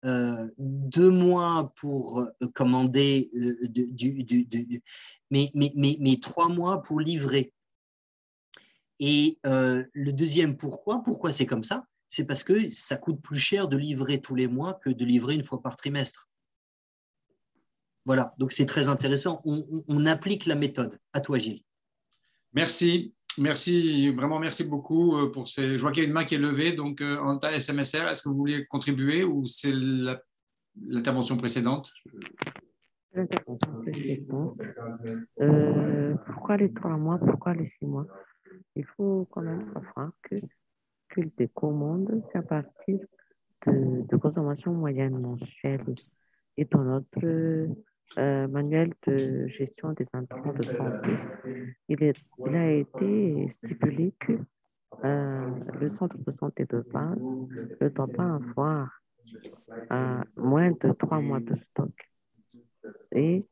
2 mois pour commander, mais 3 mois pour livrer. Et le deuxième pourquoi c'est comme ça? C'est parce que ça coûte plus cher de livrer tous les mois que de livrer une fois par trimestre. Voilà, donc c'est très intéressant. On applique la méthode. À toi, Gilles. Merci. Merci, vraiment merci beaucoup pour ces... Je vois qu'il y a une main qui est levée, donc Anta SMSR, est-ce que vous voulez contribuer ou c'est l'intervention précédente? L'intervention précédente. Pourquoi les 3 mois? Pourquoi les 6 mois? Il faut quand même savoir que des commandes, c'est à partir de consommation moyenne mensuelle. Et dans notre manuel de gestion des intrants de santé, il a été stipulé que le centre de santé de base ne doit pas avoir moins de 3 mois de stock. Et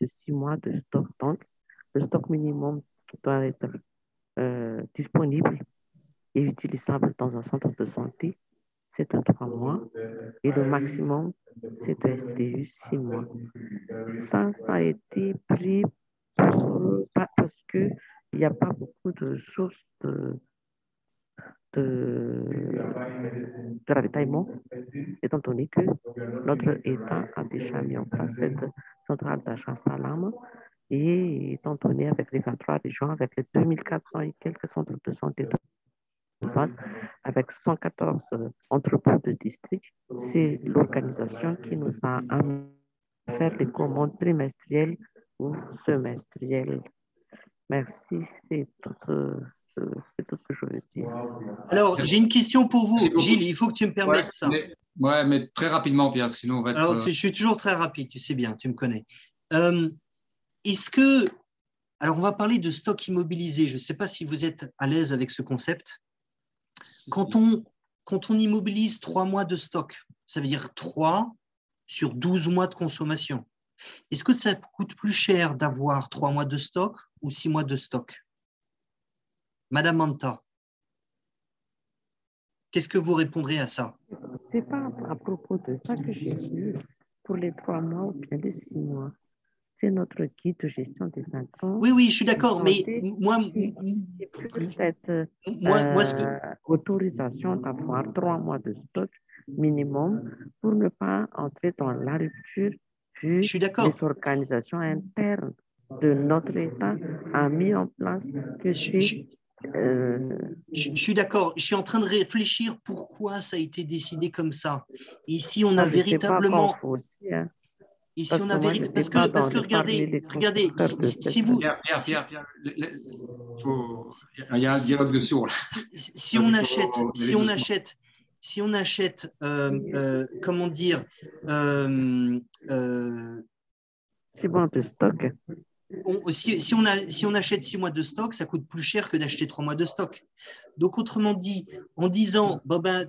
de 6 mois de stock. Donc, le stock minimum qui doit être disponible et utilisable dans un centre de santé, c'est de 3 mois. Et le maximum, c'est de STU 6 mois. Ça a été pris parce qu'il n'y a pas beaucoup de sources de ravitaillement, étant donné que notre État a déjà mis en place cette centrale d'achat Salam, et étant donné avec les 23 régions, avec les 2400 et quelques centres de santé de base, avec 114 entrepôts de district, c'est l'organisation qui nous a amené à faire les commandes trimestrielles ou semestrielles. Merci, c'est tout ce que je veux dire. Alors, j'ai une question pour vous. Gilles, il faut que tu me permettes ça. Mais très rapidement, Pierre, sinon on va être... Alors, je suis toujours très rapide, tu sais bien, tu me connais. Est-ce que... Alors, on va parler de stock immobilisé. Je ne sais pas si vous êtes à l'aise avec ce concept. Quand on immobilise 3 mois de stock, ça veut dire 3 sur 12 mois de consommation. Est-ce que ça coûte plus cher d'avoir 3 mois de stock ou 6 mois de stock? Madame Manta, qu'est-ce que vous répondrez à ça? Ce n'est pas à propos de ça que j'ai dit pour les 3 mois ou bien les 6 mois. C'est notre guide de gestion des intrants. Oui, je suis d'accord, mais moi, cette autorisation d'avoir 3 mois de stock minimum pour ne pas entrer dans la rupture, vu les organisations internes de notre État ont mis en place que c'est... Je suis d'accord. Je suis en train de réfléchir pourquoi ça a été décidé comme ça. Ici, on a véritablement... Ici, on a véritablement... Parce que regardez, si vous... Pierre, il y a un dialogue de sourds. Si on achète, comment dire... 6 mois de stock. Si on achète 6 mois de stock, ça coûte plus cher que d'acheter 3 mois de stock. Donc, autrement dit, en disant,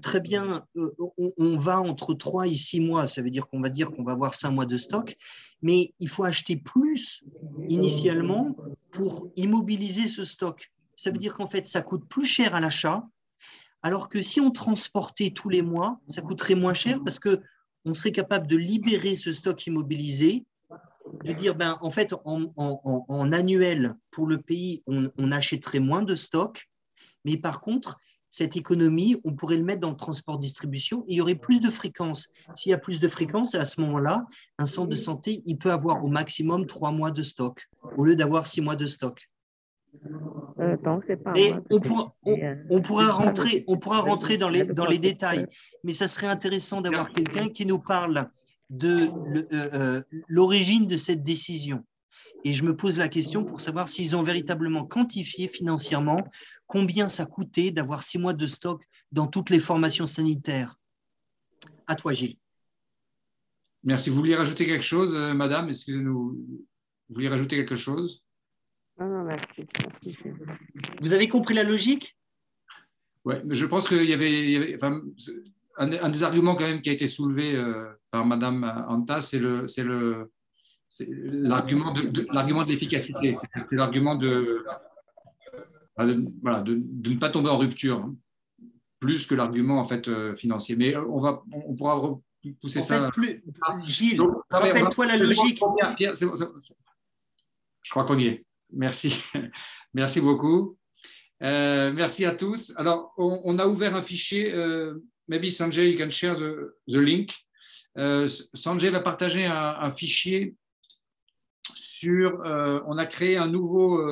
très bien, on va entre 3 et 6 mois, ça veut dire qu'on va avoir 5 mois de stock, mais il faut acheter plus initialement pour immobiliser ce stock. Ça veut dire qu'en fait, ça coûte plus cher à l'achat, alors que si on transportait tous les mois, ça coûterait moins cher parce qu'on serait capable de libérer ce stock immobilisé, de dire, en fait, en annuel, pour le pays, on achèterait moins de stock, mais par contre, cette économie, on pourrait le mettre dans le transport-distribution et il y aurait plus de fréquences. S'il y a plus de fréquences, à ce moment-là, un centre de santé, il peut avoir au maximum 3 mois de stock, au lieu d'avoir 6 mois de stock. Et on pourra rentrer dans les détails, mais ça serait intéressant d'avoir quelqu'un qui nous parle de l'origine de cette décision. Et je me pose la question pour savoir s'ils ont véritablement quantifié financièrement combien ça coûtait d'avoir 6 mois de stock dans toutes les formations sanitaires. À toi, Gilles. Merci. Vous vouliez rajouter quelque chose, madame? Excusez-nous. Vous vouliez rajouter quelque chose? Non, merci. Vous avez compris la logique? Oui, mais je pense qu'il y avait un des arguments quand même qui a été soulevé par madame Anta, c'est l'argument de l'efficacité. C'est l'argument de ne pas tomber en rupture, hein, plus que l'argument en fait financier. Mais on pourra pousser ça. Gilles, rappelle-toi la logique. Pierre, je crois qu'on y est. Merci. Merci beaucoup. Merci à tous. Alors, on a ouvert un fichier. Maybe Sanjay, you can share the link. Sanjay va partager un fichier sur. On a créé un nouveau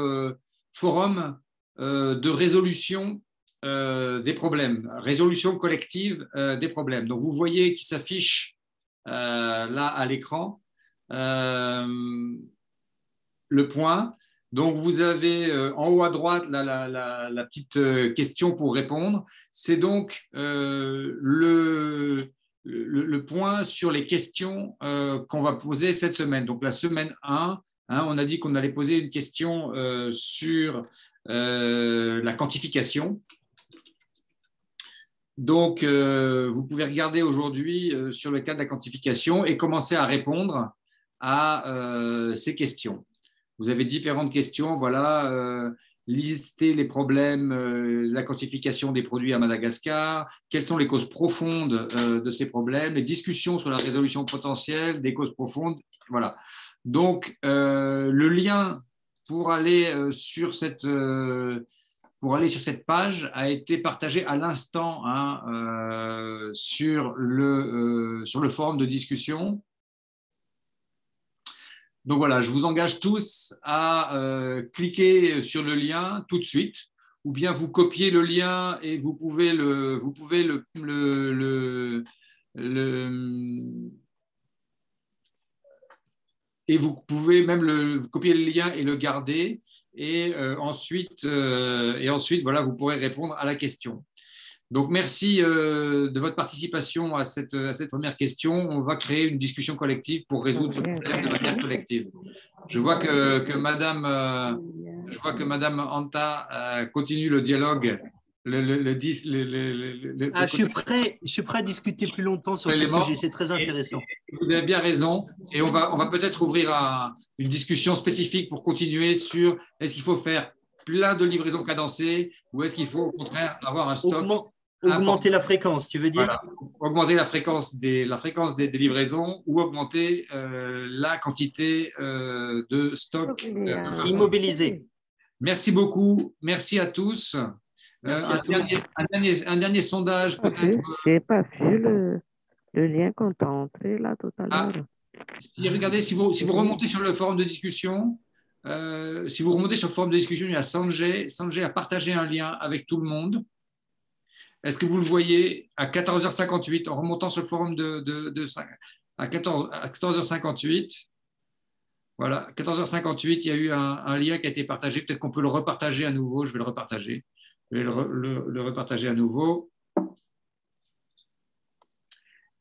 forum de résolution des problèmes, résolution collective des problèmes. Donc, vous voyez qui s'affiche là à l'écran le point. Donc, vous avez en haut à droite la petite question pour répondre. C'est donc le point sur les questions qu'on va poser cette semaine. Donc, la semaine 1, on a dit qu'on allait poser une question sur la quantification. Donc, vous pouvez regarder aujourd'hui sur le cas de la quantification et commencer à répondre à ces questions. Vous avez différentes questions, voilà, lister les problèmes, la quantification des produits à Madagascar, quelles sont les causes profondes de ces problèmes, les discussions sur la résolution potentielle des causes profondes, voilà. Donc, le lien pour aller sur cette page a été partagé à l'instant hein, sur le forum de discussion. Donc voilà, je vous engage tous à cliquer sur le lien tout de suite, ou bien vous copiez le lien et vous pouvez et vous pouvez même copier le lien et le garder, et ensuite voilà, vous pourrez répondre à la question. Donc, merci de votre participation à cette première question. On va créer une discussion collective pour résoudre ce problème de manière collective. Je vois que Madame Anta continue le dialogue. Je suis prêt à discuter plus longtemps sur ce sujet. C'est très intéressant. Vous avez bien raison. Et on va peut-être ouvrir une discussion spécifique pour continuer sur est-ce qu'il faut faire plein de livraisons cadencées ou est-ce qu'il faut au contraire avoir un stock. Augmenter la fréquence, tu veux dire? Voilà. Augmenter la fréquence des livraisons ou augmenter la quantité de stock. Immobilisé. Merci beaucoup. Merci à tous. Un dernier sondage peut-être. Je n'ai pas vu le lien qu'on t'a entré là tout à l'heure. Regardez, si vous remontez sur le forum de discussion, il y a Sanjay. Sanjay a partagé un lien avec tout le monde. Est-ce que vous le voyez à 14h58, en remontant sur le forum à 14h58? Voilà, 14h58, il y a eu un lien qui a été partagé. Peut-être qu'on peut le repartager à nouveau. Je vais le repartager. Je vais le repartager à nouveau.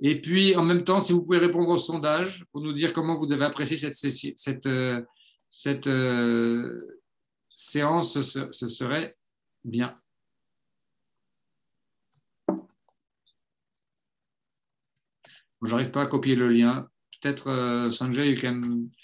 Et puis, en même temps, si vous pouvez répondre au sondage pour nous dire comment vous avez apprécié cette séance, ce serait bien. Je n'arrive pas à copier le lien. Peut-être, Sanjay, you can